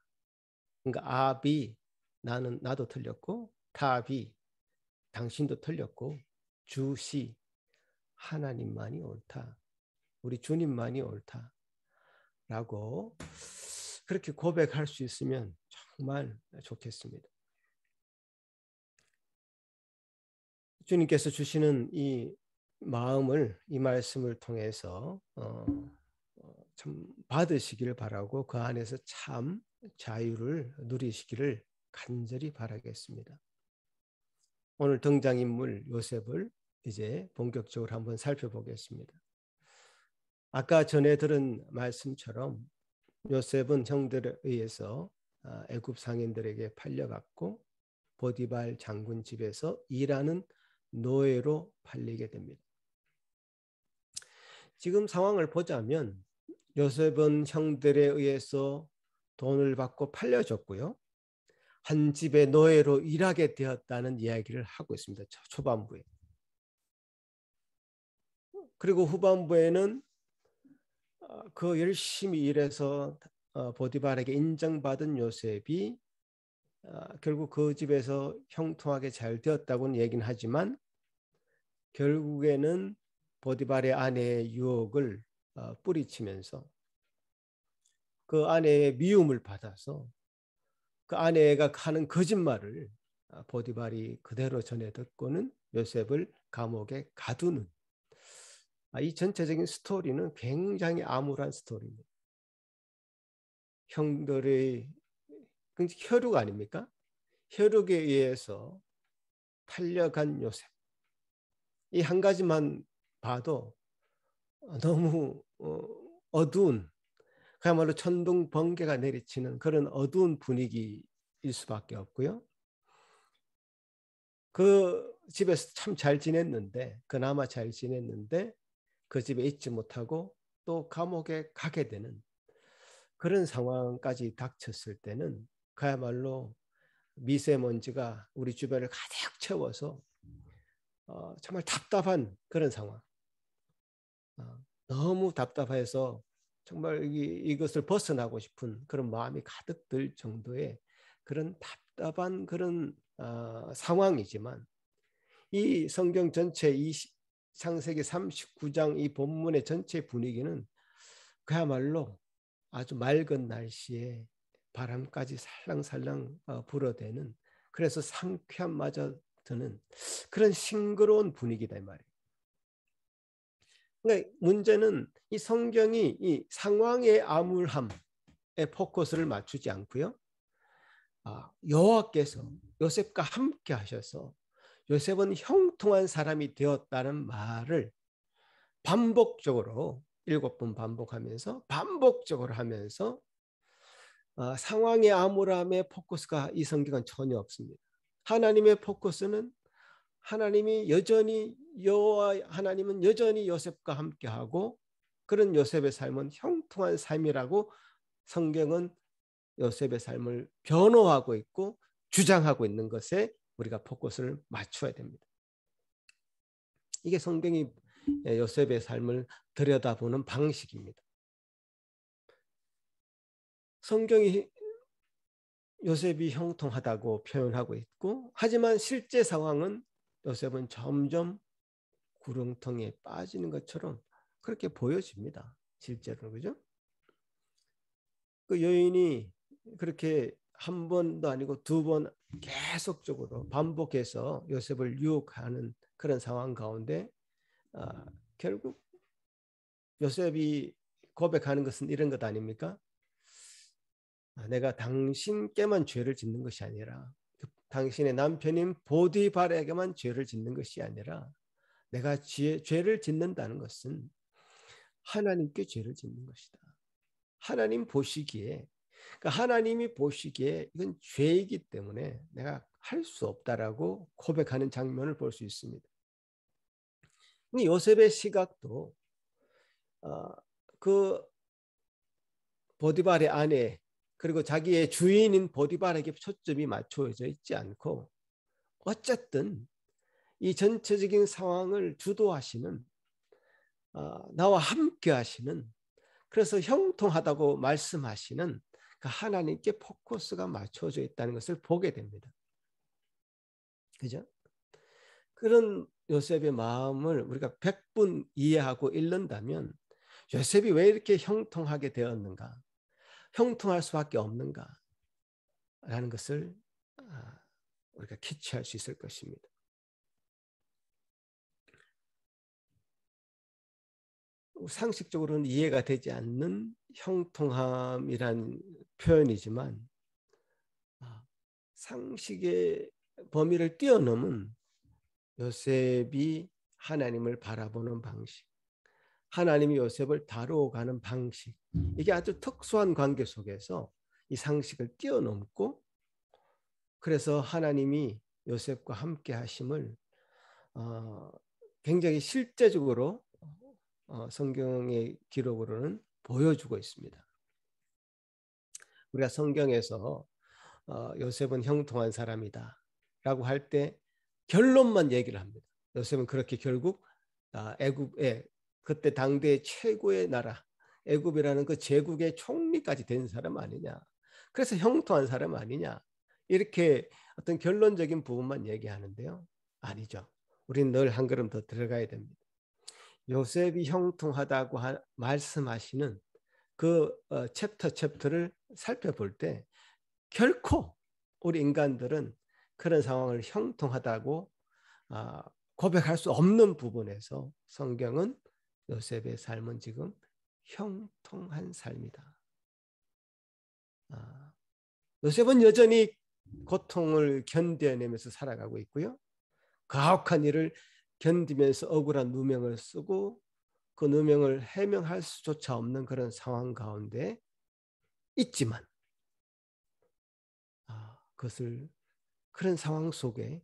그러니까 아비, 나도 틀렸고, 답이 당신도 틀렸고, 주시 하나님만이 옳다. 우리 주님만이 옳다. 라고 그렇게 고백할 수 있으면 정말 좋겠습니다. 주님께서 주시는 이 마음을, 이 말씀을 통해서 참 받으시기를 바라고 그 안에서 참 자유를 누리시기를 간절히 바라겠습니다. 오늘 등장인물 요셉을 이제 본격적으로 한번 살펴보겠습니다. 아까 전에 들은 말씀처럼 요셉은 형들에 의해서 애굽 상인들에게 팔려갔고 보디발 장군 집에서 일하는 노예로 팔리게 됩니다. 지금 상황을 보자면 요셉은 형들에 의해서 돈을 받고 팔려졌고요. 한 집의 노예로 일하게 되었다는 이야기를 하고 있습니다. 초반부에. 그리고 후반부에는 그 열심히 일해서 보디발에게 인정받은 요셉이 결국 그 집에서 형통하게 잘 되었다고는 얘기는 하지만 결국에는 보디발의 아내의 유혹을 뿌리치면서 그 아내의 미움을 받아서 그 아내가 하는 거짓말을 보디발이 그대로 전해 듣고는 요셉을 감옥에 가두는, 이 전체적인 스토리는 굉장히 암울한 스토리입니다. 형들의 혈육 아닙니까? 혈육에 의해서 팔려간 요셉. 이 한 가지만 봐도 너무 어두운, 그야말로 천둥 번개가 내리치는 그런 어두운 분위기일 수밖에 없고요. 그 집에서 참 잘 지냈는데, 그나마 잘 지냈는데 그 집에 있지 못하고 또 감옥에 가게 되는 그런 상황까지 닥쳤을 때는 그야말로 미세먼지가 우리 주변을 가득 채워서 정말 답답한 그런 상황. 너무 답답해서 정말 이것을 벗어나고 싶은 그런 마음이 가득 들 정도의 그런 답답한 그런 상황이지만, 이 성경 전체 이 창세기 39장 이 본문의 전체 분위기는 그야말로 아주 맑은 날씨에 바람까지 살랑살랑 불어대는, 그래서 상쾌함마저 드는 그런 싱그러운 분위기다 이 말이에요. 그러니까 문제는 이 성경이 이 상황의 암울함에 포커스를 맞추지 않고요. 여호와께서 요셉과 함께 하셔서 요셉은 형통한 사람이 되었다는 말을 반복적으로 7번 반복하면서 반복적으로 하면서 상황의 암울함의 포커스가 이 성경은 전혀 없습니다. 하나님의 포커스는 하나님이 여전히 여호와 하나님은 여전히 요셉과 함께하고 그런 요셉의 삶은 형통한 삶이라고 성경은 요셉의 삶을 변호하고 있고 주장하고 있는 것에 우리가 포커스를 맞춰야 됩니다. 이게 성경이 요셉의 삶을 들여다보는 방식입니다. 성경이 요셉이 형통하다고 표현하고 있고, 하지만 실제 상황은 요셉은 점점 구렁텅이에 빠지는 것처럼 그렇게 보여집니다. 실제로, 그죠? 그 여인이 그렇게 한 번도 아니고 2번 계속적으로 반복해서 요셉을 유혹하는 그런 상황 가운데 결국 요셉이 고백하는 것은 이런 것 아닙니까? 내가 당신께만 죄를 짓는 것이 아니라 당신의 남편인 보디발에게만 죄를 짓는 것이 아니라 내가 죄를 짓는다는 것은 하나님께 죄를 짓는 것이다. 하나님 보시기에, 그러니까 하나님이 보시기에 이건 죄이기 때문에 내가 할 수 없다라고 고백하는 장면을 볼 수 있습니다. 요셉의 시각도 그 보디발의 아내 그리고 자기의 주인인 보디발에게 초점이 맞춰져 있지 않고 어쨌든 이 전체적인 상황을 주도하시는, 나와 함께 하시는, 그래서 형통하다고 말씀하시는 하나님께 포커스가 맞춰져 있다는 것을 보게 됩니다. 그죠? 그런 요셉의 마음을 우리가 100분 이해하고 읽는다면 요셉이 왜 이렇게 형통하게 되었는가? 형통할 수밖에 없는가? 라는 것을 우리가 캐치할 수 있을 것입니다. 상식적으로는 이해가 되지 않는 형통함이란 표현이지만 상식의 범위를 뛰어넘은 요셉이 하나님을 바라보는 방식, 하나님이 요셉을 다루어가는 방식, 이게 아주 특수한 관계 속에서 이 상식을 뛰어넘고 그래서 하나님이 요셉과 함께 하심을 굉장히 실제적으로 성경의 기록으로는 보여주고 있습니다. 우리가 성경에서 요셉은 형통한 사람이다 라고 할 때 결론만 얘기를 합니다. 요셉은 그렇게 결국 애굽의 그때 당대의 최고의 나라 애굽이라는 그 제국의 총리까지 된 사람 아니냐, 그래서 형통한 사람 아니냐, 이렇게 어떤 결론적인 부분만 얘기하는데요. 아니죠. 우리는 늘 한 걸음 더 들어가야 됩니다. 요셉이 형통하다고 말씀하시는 그 챕터를 살펴볼 때 결코 우리 인간들은 그런 상황을 형통하다고 고백할 수 없는 부분에서 성경은 요셉의 삶은 지금 형통한 삶이다. 요셉은 여전히 고통을 견뎌내면서 살아가고 있고요. 가혹한 일을 견디면서 억울한 누명을 쓰고 그 누명을 해명할 수조차 없는 그런 상황 가운데 있지만 그런 상황 속에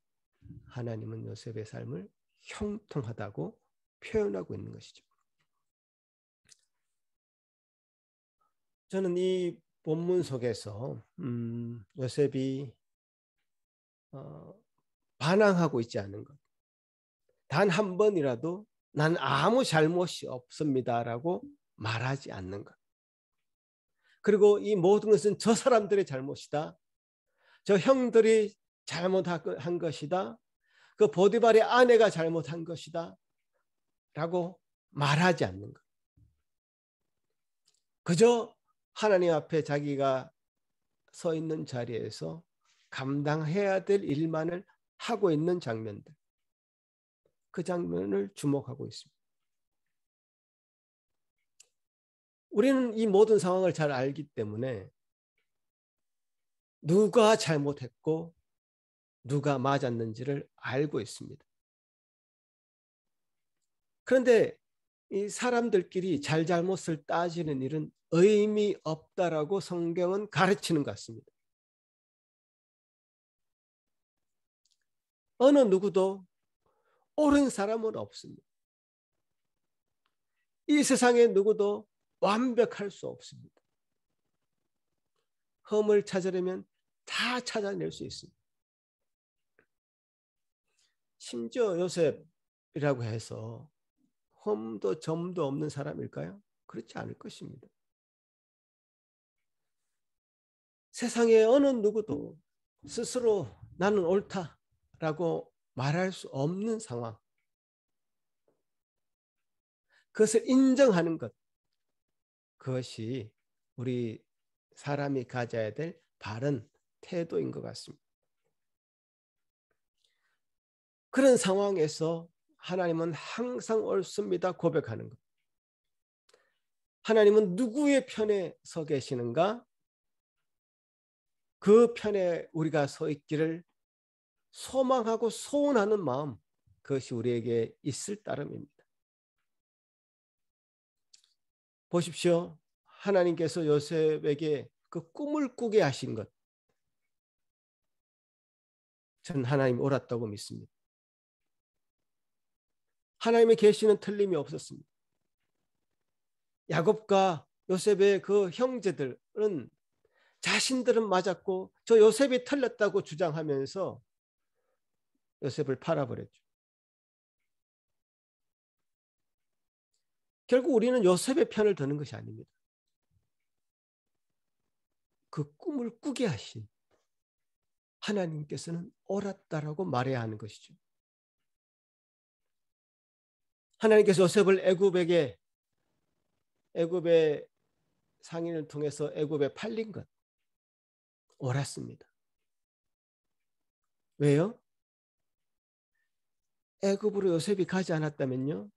하나님은 요셉의 삶을 형통하다고 표현하고 있는 것이죠. 저는 이 본문 속에서 요셉이 반항하고 있지 않은 것, 단 한 번이라도 난 아무 잘못이 없습니다라고 말하지 않는 것, 그리고 이 모든 것은 저 사람들의 잘못이다, 저 형들이 잘못한 것이다, 그 보디발의 아내가 잘못한 것이다 라고 말하지 않는 것, 그저 하나님 앞에 자기가 서 있는 자리에서 감당해야 될 일만을 하고 있는 장면들, 그 장면을 주목하고 있습니다. 우리는 이 모든 상황을 잘 알기 때문에 누가 잘못했고 누가 맞았는지를 알고 있습니다. 그런데 이 사람들끼리 잘잘못을 따지는 일은 의미 없다라고 성경은 가르치는 것 같습니다. 어느 누구도 옳은 사람은 없습니다. 이 세상에 누구도 완벽할 수 없습니다. 흠을 찾으려면 다 찾아낼 수 있습니다. 심지어 요셉이라고 해서 흠도 점도 없는 사람일까요? 그렇지 않을 것입니다. 세상에 어느 누구도 스스로 나는 옳다라고 말할 수 없는 상황, 그것을 인정하는 것, 그것이 우리 사람이 가져야 될 바른 태도인 것 같습니다. 그런 상황에서 하나님은 항상 옳습니다 고백하는 것, 하나님은 누구의 편에 서 계시는가, 그 편에 우리가 서 있기를 소망하고 소원하는 마음, 그것이 우리에게 있을 따름입니다. 보십시오. 하나님께서 요셉에게 그 꿈을 꾸게 하신 것, 저는 하나님 옳았다고 믿습니다. 하나님의 계시는 틀림이 없었습니다. 야곱과 요셉의 그 형제들은 자신들은 맞았고 저 요셉이 틀렸다고 주장하면서 요셉을 팔아버렸죠. 결국 우리는 요셉의 편을 드는 것이 아닙니다. 그 꿈을 꾸게 하신 하나님께서는 옳았다라고 말해야 하는 것이죠. 하나님께서 요셉을 애굽의 상인을 통해서 애굽에 팔린 것 옳았습니다. 왜요? 애굽으로 요셉이 가지 않았다면요,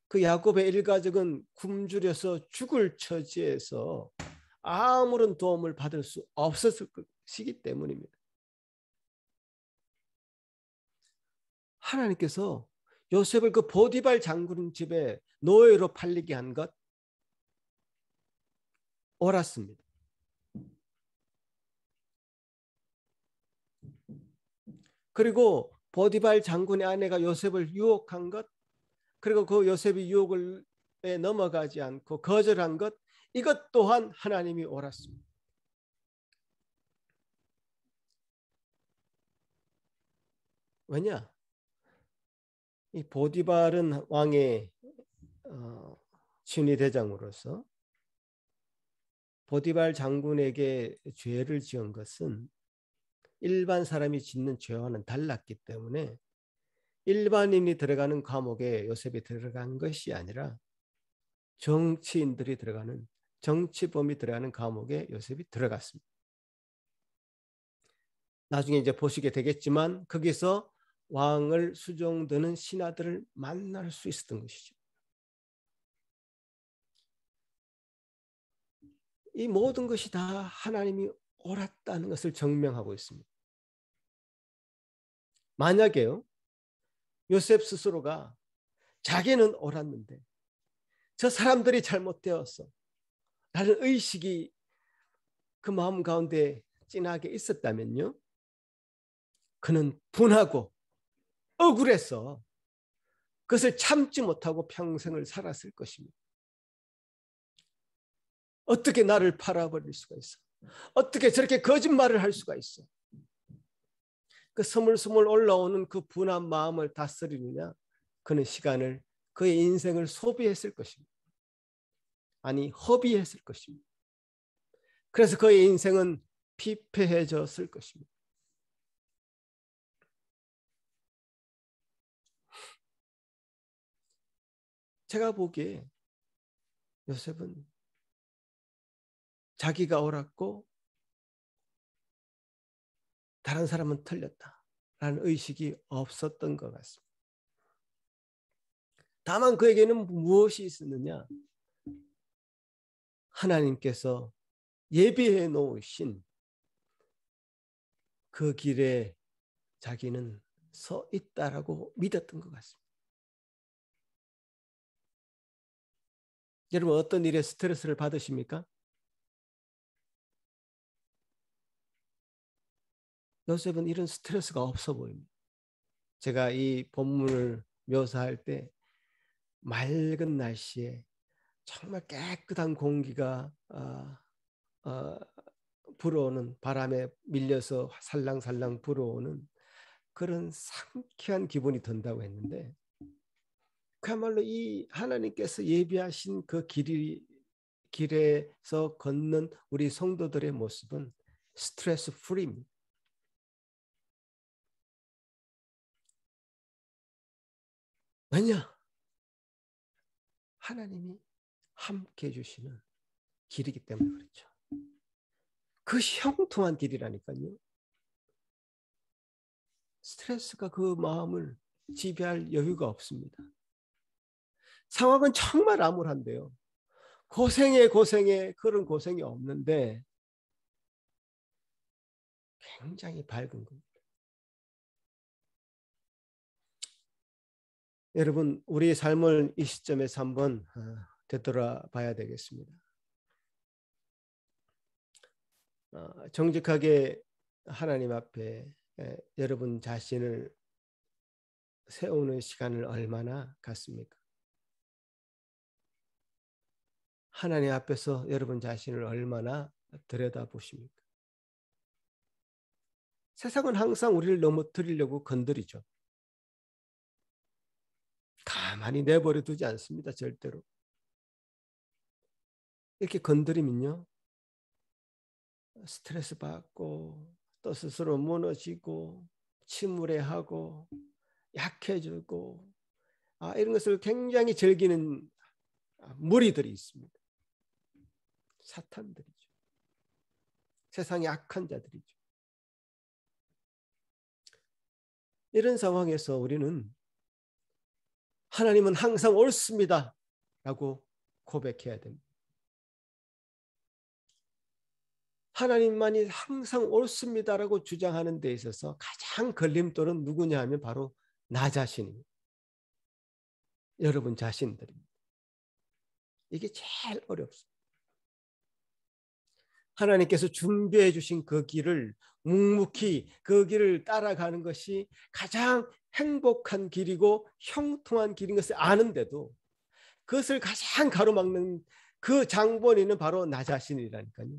그 야곱의 일가족은 굶주려서 죽을 처지에서 아무런 도움을 받을 수 없었을 것이기 때문입니다. 하나님께서 요셉을 그 보디발 장군 집에 노예로 팔리게 한 것 옳았습니다. 그리고 보디발 장군의 아내가 요셉을 유혹한 것, 그리고 그 요셉이 유혹에 넘어가지 않고 거절한 것, 이것 또한 하나님이 옳았습니다. 왜냐? 이 보디발은 왕의 친위 대장으로서 보디발 장군에게 죄를 지은 것은 일반 사람이 짓는 죄와는 달랐기 때문에 일반인이 들어가는 감옥에 요셉이 들어간 것이 아니라 정치인들이 들어가는, 정치범이 들어가는 감옥에 요셉이 들어갔습니다. 나중에 이제 보시게 되겠지만 거기서 왕을 수종드는 신하들을 만날 수 있었던 것이죠. 이 모든 것이 다 하나님이 옳았다는 것을 증명하고 있습니다. 만약에요, 요셉 스스로가 자기는 옳았는데 저 사람들이 잘못되었어 라는 의식이 그 마음 가운데 진하게 있었다면요, 그는 분하고 억울해서 그것을 참지 못하고 평생을 살았을 것입니다. 어떻게 나를 팔아버릴 수가 있어? 어떻게 저렇게 거짓말을 할 수가 있어? 그 스물스물 올라오는 그 분한 마음을 다스리느냐, 그는 시간을, 그의 인생을 소비했을 것입니다. 아니, 허비했을 것입니다. 그래서 그의 인생은 피폐해졌을 것입니다. 제가 보기에 요셉은 자기가 옳았고 다른 사람은 틀렸다라는 의식이 없었던 것 같습니다. 다만 그에게는 무엇이 있었느냐? 하나님께서 예비해 놓으신 그 길에 자기는 서 있다라고 믿었던 것 같습니다. 여러분, 어떤 일에 스트레스를 받으십니까? 요셉은 이런 스트레스가 없어 보입니다. 제가 이 본문을 묘사할 때 맑은 날씨에 정말 깨끗한 공기가 불어오는, 바람에 밀려서 살랑살랑 불어오는 그런 상쾌한 기분이 든다고 했는데, 그야말로 이 하나님께서 예비하신 그 길에서 걷는 우리 성도들의 모습은 스트레스 프리입니다. 왜냐? 하나님이 함께 해주시는 길이기 때문에 그렇죠. 그 형통한 길이라니까요. 스트레스가 그 마음을 지배할 여유가 없습니다. 상황은 정말 암울한데요, 고생에 그런 고생이 없는데 굉장히 밝은 겁니다. 여러분, 우리 삶을 이 시점에서 한번 되돌아봐야 되겠습니다. 정직하게 하나님 앞에 여러분 자신을 세우는 시간을 얼마나 갖습니까? 하나님 앞에서 여러분 자신을 얼마나 들여다보십니까? 세상은 항상 우리를 넘어뜨리려고 건드리죠. 가만히 내버려 두지 않습니다. 절대로. 이렇게 건드리면요, 스트레스 받고 또 스스로 무너지고 침울해하고 약해지고 이런 것을 굉장히 즐기는 무리들이 있습니다. 사탄들이죠. 세상의 악한 자들이죠. 이런 상황에서 우리는 하나님은 항상 옳습니다 라고 고백해야 됩니다. 하나님만이 항상 옳습니다라고 주장하는 데 있어서 가장 걸림돌은 누구냐 하면 바로 나 자신입니다. 여러분 자신들입니다. 이게 제일 어렵습니다. 하나님께서 준비해 주신 그 길을 묵묵히 그 길을 따라가는 것이 가장 행복한 길이고 형통한 길인 것을 아는데도 그것을 가장 가로막는 그 장본인은 바로 나 자신이라니까요.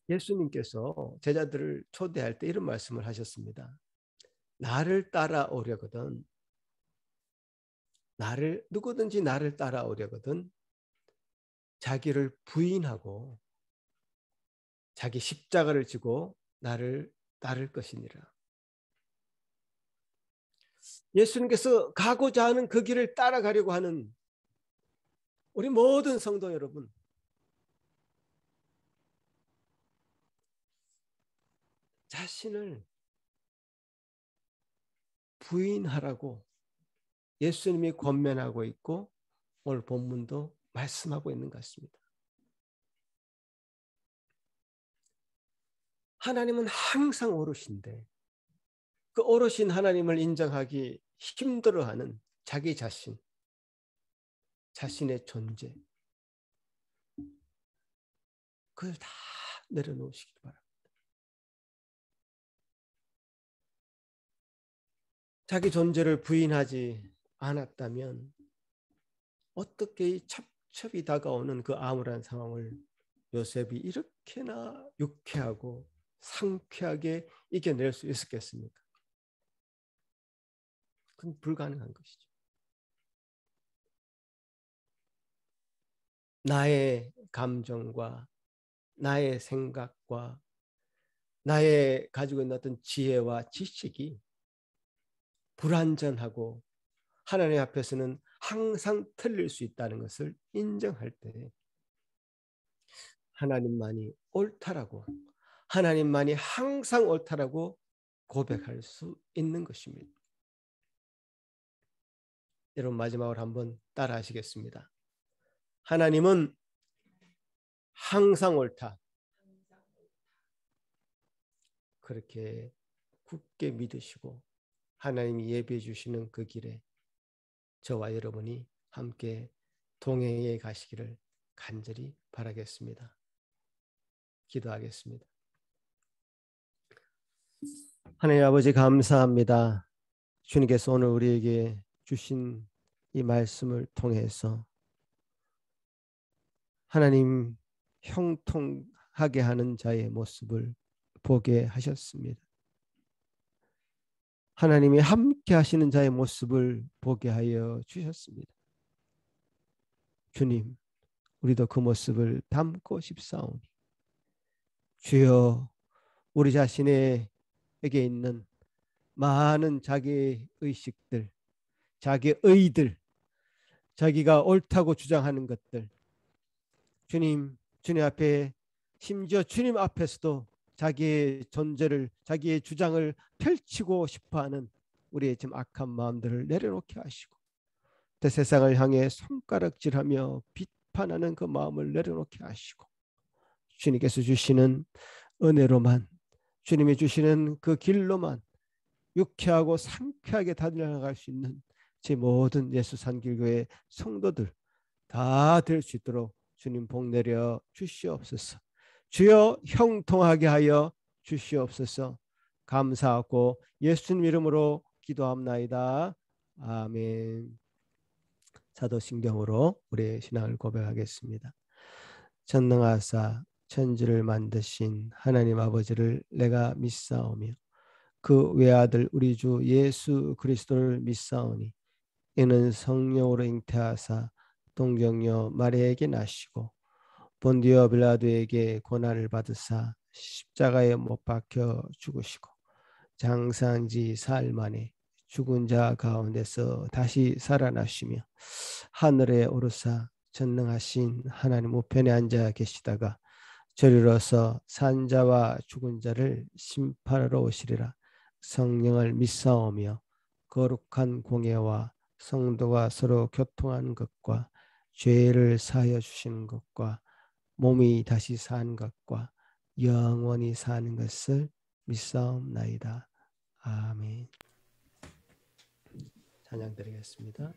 예수님께서 제자들을 초대할 때 이런 말씀을 하셨습니다. 나를 따라오려거든, 누구든지 나를 따라오려거든 자기를 부인하고 자기 십자가를 지고 나를 따를 것이니라. 예수님께서 가고자 하는 그 길을 따라가려고 하는 우리 모든 성도 여러분, 자신을 부인하라고 예수님이 권면하고 있고 오늘 본문도 말씀하고 있는 것 같습니다. 하나님은 항상 오르신데 그 오르신 하나님을 인정하기 힘들어하는 자기 자신, 자신의 존재, 그걸 다 내려놓으시기 바랍니다. 자기 존재를 부인하지 않았다면 어떻게 이 첩첩이 다가오는 그 암울한 상황을 요셉이 이렇게나 유쾌하고 상쾌하게 이겨낼 수 있었겠습니까? 그건 불가능한 것이죠. 나의 감정과 나의 생각과 나의 가지고 있는 어떤 지혜와 지식이 불완전하고 하나님 앞에서는 항상 틀릴 수 있다는 것을 인정할 때 하나님만이 옳다라고, 하나님만이 항상 옳다라고 고백할 수 있는 것입니다. 여러분 마지막으로 한번 따라 하시겠습니다. 하나님은 항상 옳다. 그렇게 굳게 믿으시고 하나님이 예비해 주시는 그 길에 저와 여러분이 함께 동행해 가시기를 간절히 바라겠습니다. 기도하겠습니다. 하나님 아버지 감사합니다. 주님께서 오늘 우리에게 주신 이 말씀을 통해서 하나님 형통하게 하는 자의 모습을 보게 하셨습니다. 하나님이 함께 하시는 자의 모습을 보게 하여 주셨습니다. 주님, 우리도 그 모습을 담고 싶사오니 주여, 우리 자신에게 있는 많은 자기 의식들, 자기 의들, 자기가 옳다고 주장하는 것들, 주님 앞에, 심지어 주님 앞에서도 자기의 존재를, 자기의 주장을 펼치고 싶어하는 우리의 지금 악한 마음들을 내려놓게 하시고 또 세상을 향해 손가락질하며 비판하는 그 마음을 내려놓게 하시고 주님께서 주시는 은혜로만, 주님이 주시는 그 길로만 유쾌하고 상쾌하게 달려나갈 수 있는 제 모든 예수산길교회 성도들 다 될 수 있도록 주님 복 내려 주시옵소서. 주여 형통하게 하여 주시옵소서. 감사하고 예수님 이름으로 기도합나이다. 아멘. 사도신경으로 우리의 신앙을 고백하겠습니다. 전능하사 천지를 만드신 하나님 아버지를 내가 믿사오며 그 외아들 우리 주 예수 그리스도를 믿사오니 이는 성령으로 잉태하사 동정녀 마리아에게 나시고 본디오 빌라도에게 고난을 받으사 십자가에 못 박혀 죽으시고 장사한 지 사흘 만에 죽은 자 가운데서 다시 살아나시며 하늘에 오르사 전능하신 하나님 우편에 앉아 계시다가 저리로서 산자와 죽은 자를 심판하러 오시리라. 성령을 믿사오며 거룩한 공예와 성도가 서로 교통하는 것과 죄를 사하여 주시는 것과 몸이 다시 사는 것과 영원히 사는 것을 믿사옵나이다. 아멘. 찬양 드리겠습니다.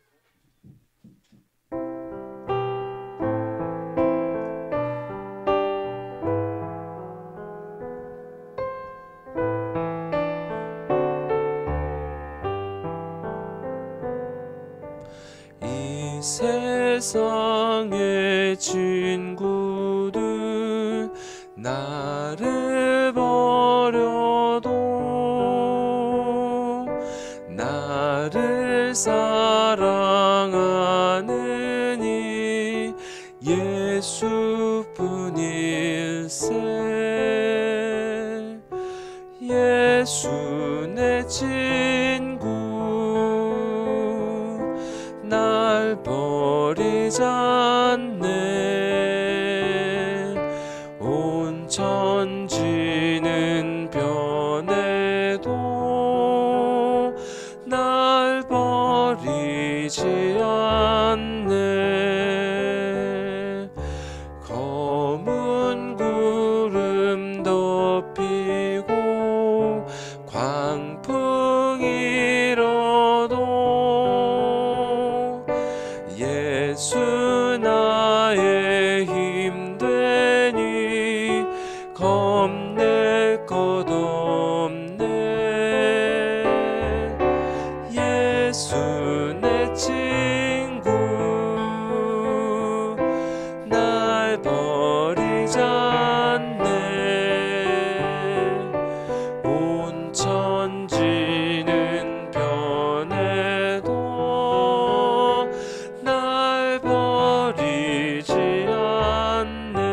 이 세상의 친구들 나를 버려도 나를 사랑하는 이 예수뿐일세. 예수 내 친구 날 버리지 않네. 온 천지는 변해도 날 버리지 않네. 검은 구름 덮이고 광풍이 일어도 예수 나의 힘 되니 겁낼 것 없네. 예수 내 친구 날 버리지 않네. 온 천지는 변해도 날 버리지 않네.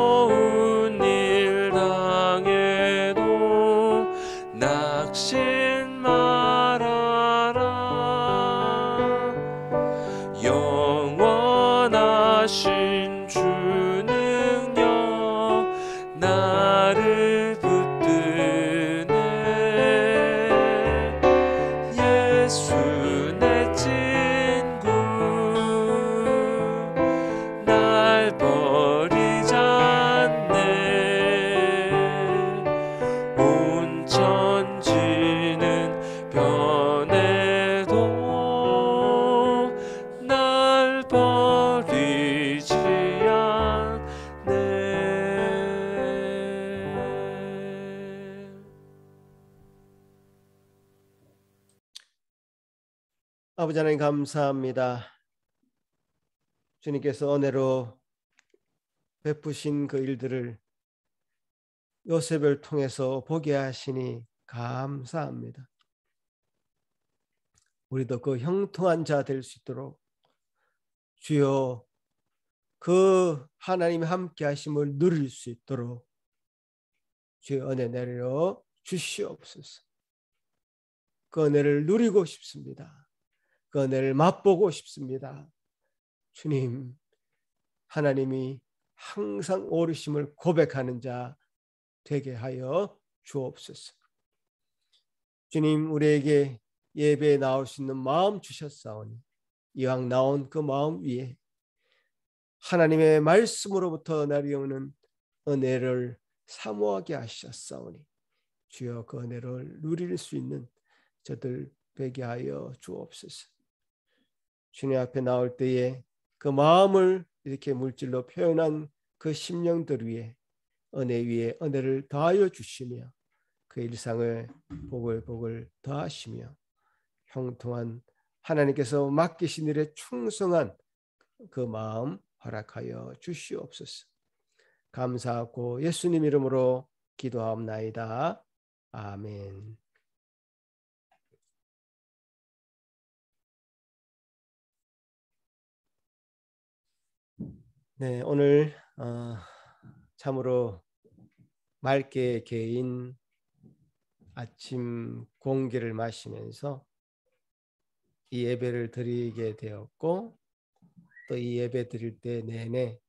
괴로운 일 당해도 낙심 말아라. 영원하신 주 능력 나를 붙드네. 예수 내 친구 날 버리지 않네. 온 천지는 변해도 날 버리지 않네. 아버지 하나님 감사합니다. 주님께서 은혜로 베푸신 그 일들을 요셉을 통해서 보게 하시니 감사합니다. 우리도 그 형통한 자 될 수 있도록 주여 그 하나님의 함께 하심을 누릴 수 있도록 주의 은혜 내려 주시옵소서. 그 은혜를 누리고 싶습니다. 그 은혜를 맛보고 싶습니다. 주님, 하나님이 항상 오르심을 고백하는 자 되게 하여 주옵소서. 주님, 우리에게 예배에 나올 수 있는 마음 주셨사오니 이왕 나온 그 마음 위에 하나님의 말씀으로부터 내려오는 은혜를 사모하게 하셨사오니 주여 그 은혜를 누릴 수 있는 저들 되게 하여 주옵소서. 주님 앞에 나올 때에 그 마음을 이렇게 물질로 표현한 그 심령들 위에 은혜 위에 은혜를 더하여 주시며 그 일상을 복을 더하시며 형통한 하나님께서 맡기신 일에 충성한 그 마음 허락하여 주시옵소서. 감사하고 예수님 이름으로 기도하옵나이다. 아멘. 네, 오늘 참으로 맑게 개인 아침 공기를 마시면서 이 예배를 드리게 되었고, 또 이 예배 드릴 때 내내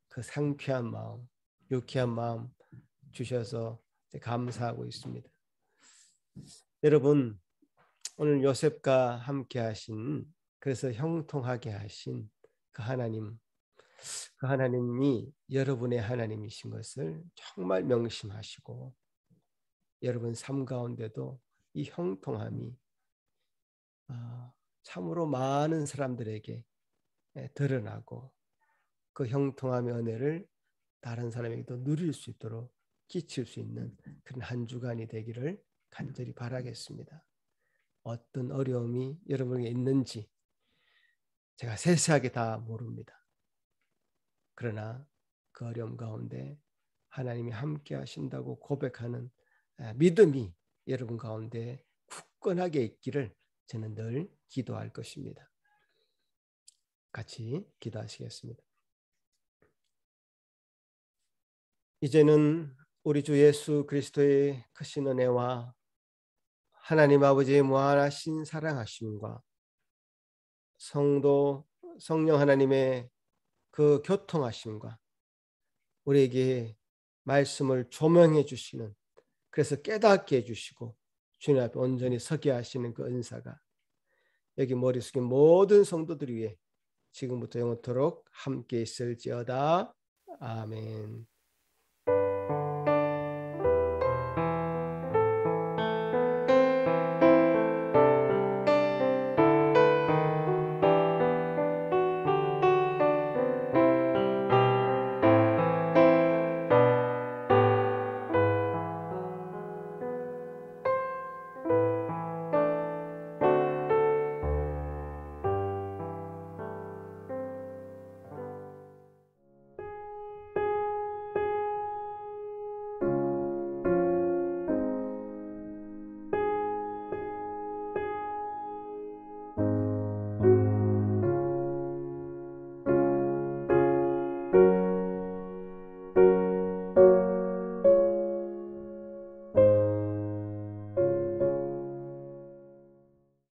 그 상쾌한 마음, 유쾌한 마음 주셔서 감사하고 있습니다. 여러분, 오늘 요셉과 함께 하신, 그래서 형통하게 하신 그 하나님, 그 하나님이 여러분의 하나님이신 것을 정말 명심하시고, 여러분 삶 가운데도 이 형통함이 참으로 많은 사람들에게 드러나고, 그 형통함의 은혜를 다른 사람에게도 누릴 수 있도록 끼칠 수 있는 그런 한 주간이 되기를 간절히 바라겠습니다. 어떤 어려움이 여러분에게 있는지 제가 세세하게 다 모릅니다. 그러나 그 어려움 가운데 하나님이 함께 하신다고 고백하는 믿음이 여러분 가운데 굳건하게 있기를 저는 늘 기도할 것입니다. 같이 기도하시겠습니다. 이제는 우리 주 예수 그리스도의 크신 은혜와 하나님 아버지의 무한하신 사랑하심과 성령 하나님의 그 교통하심과 우리에게 말씀을 조명해 주시는, 그래서 깨닫게 해주시고 주님 앞에 온전히 서게 하시는 그 은사가 여기 머리 숙인 모든 성도들 위해 지금부터 영원토록 함께 있을지어다. 아멘.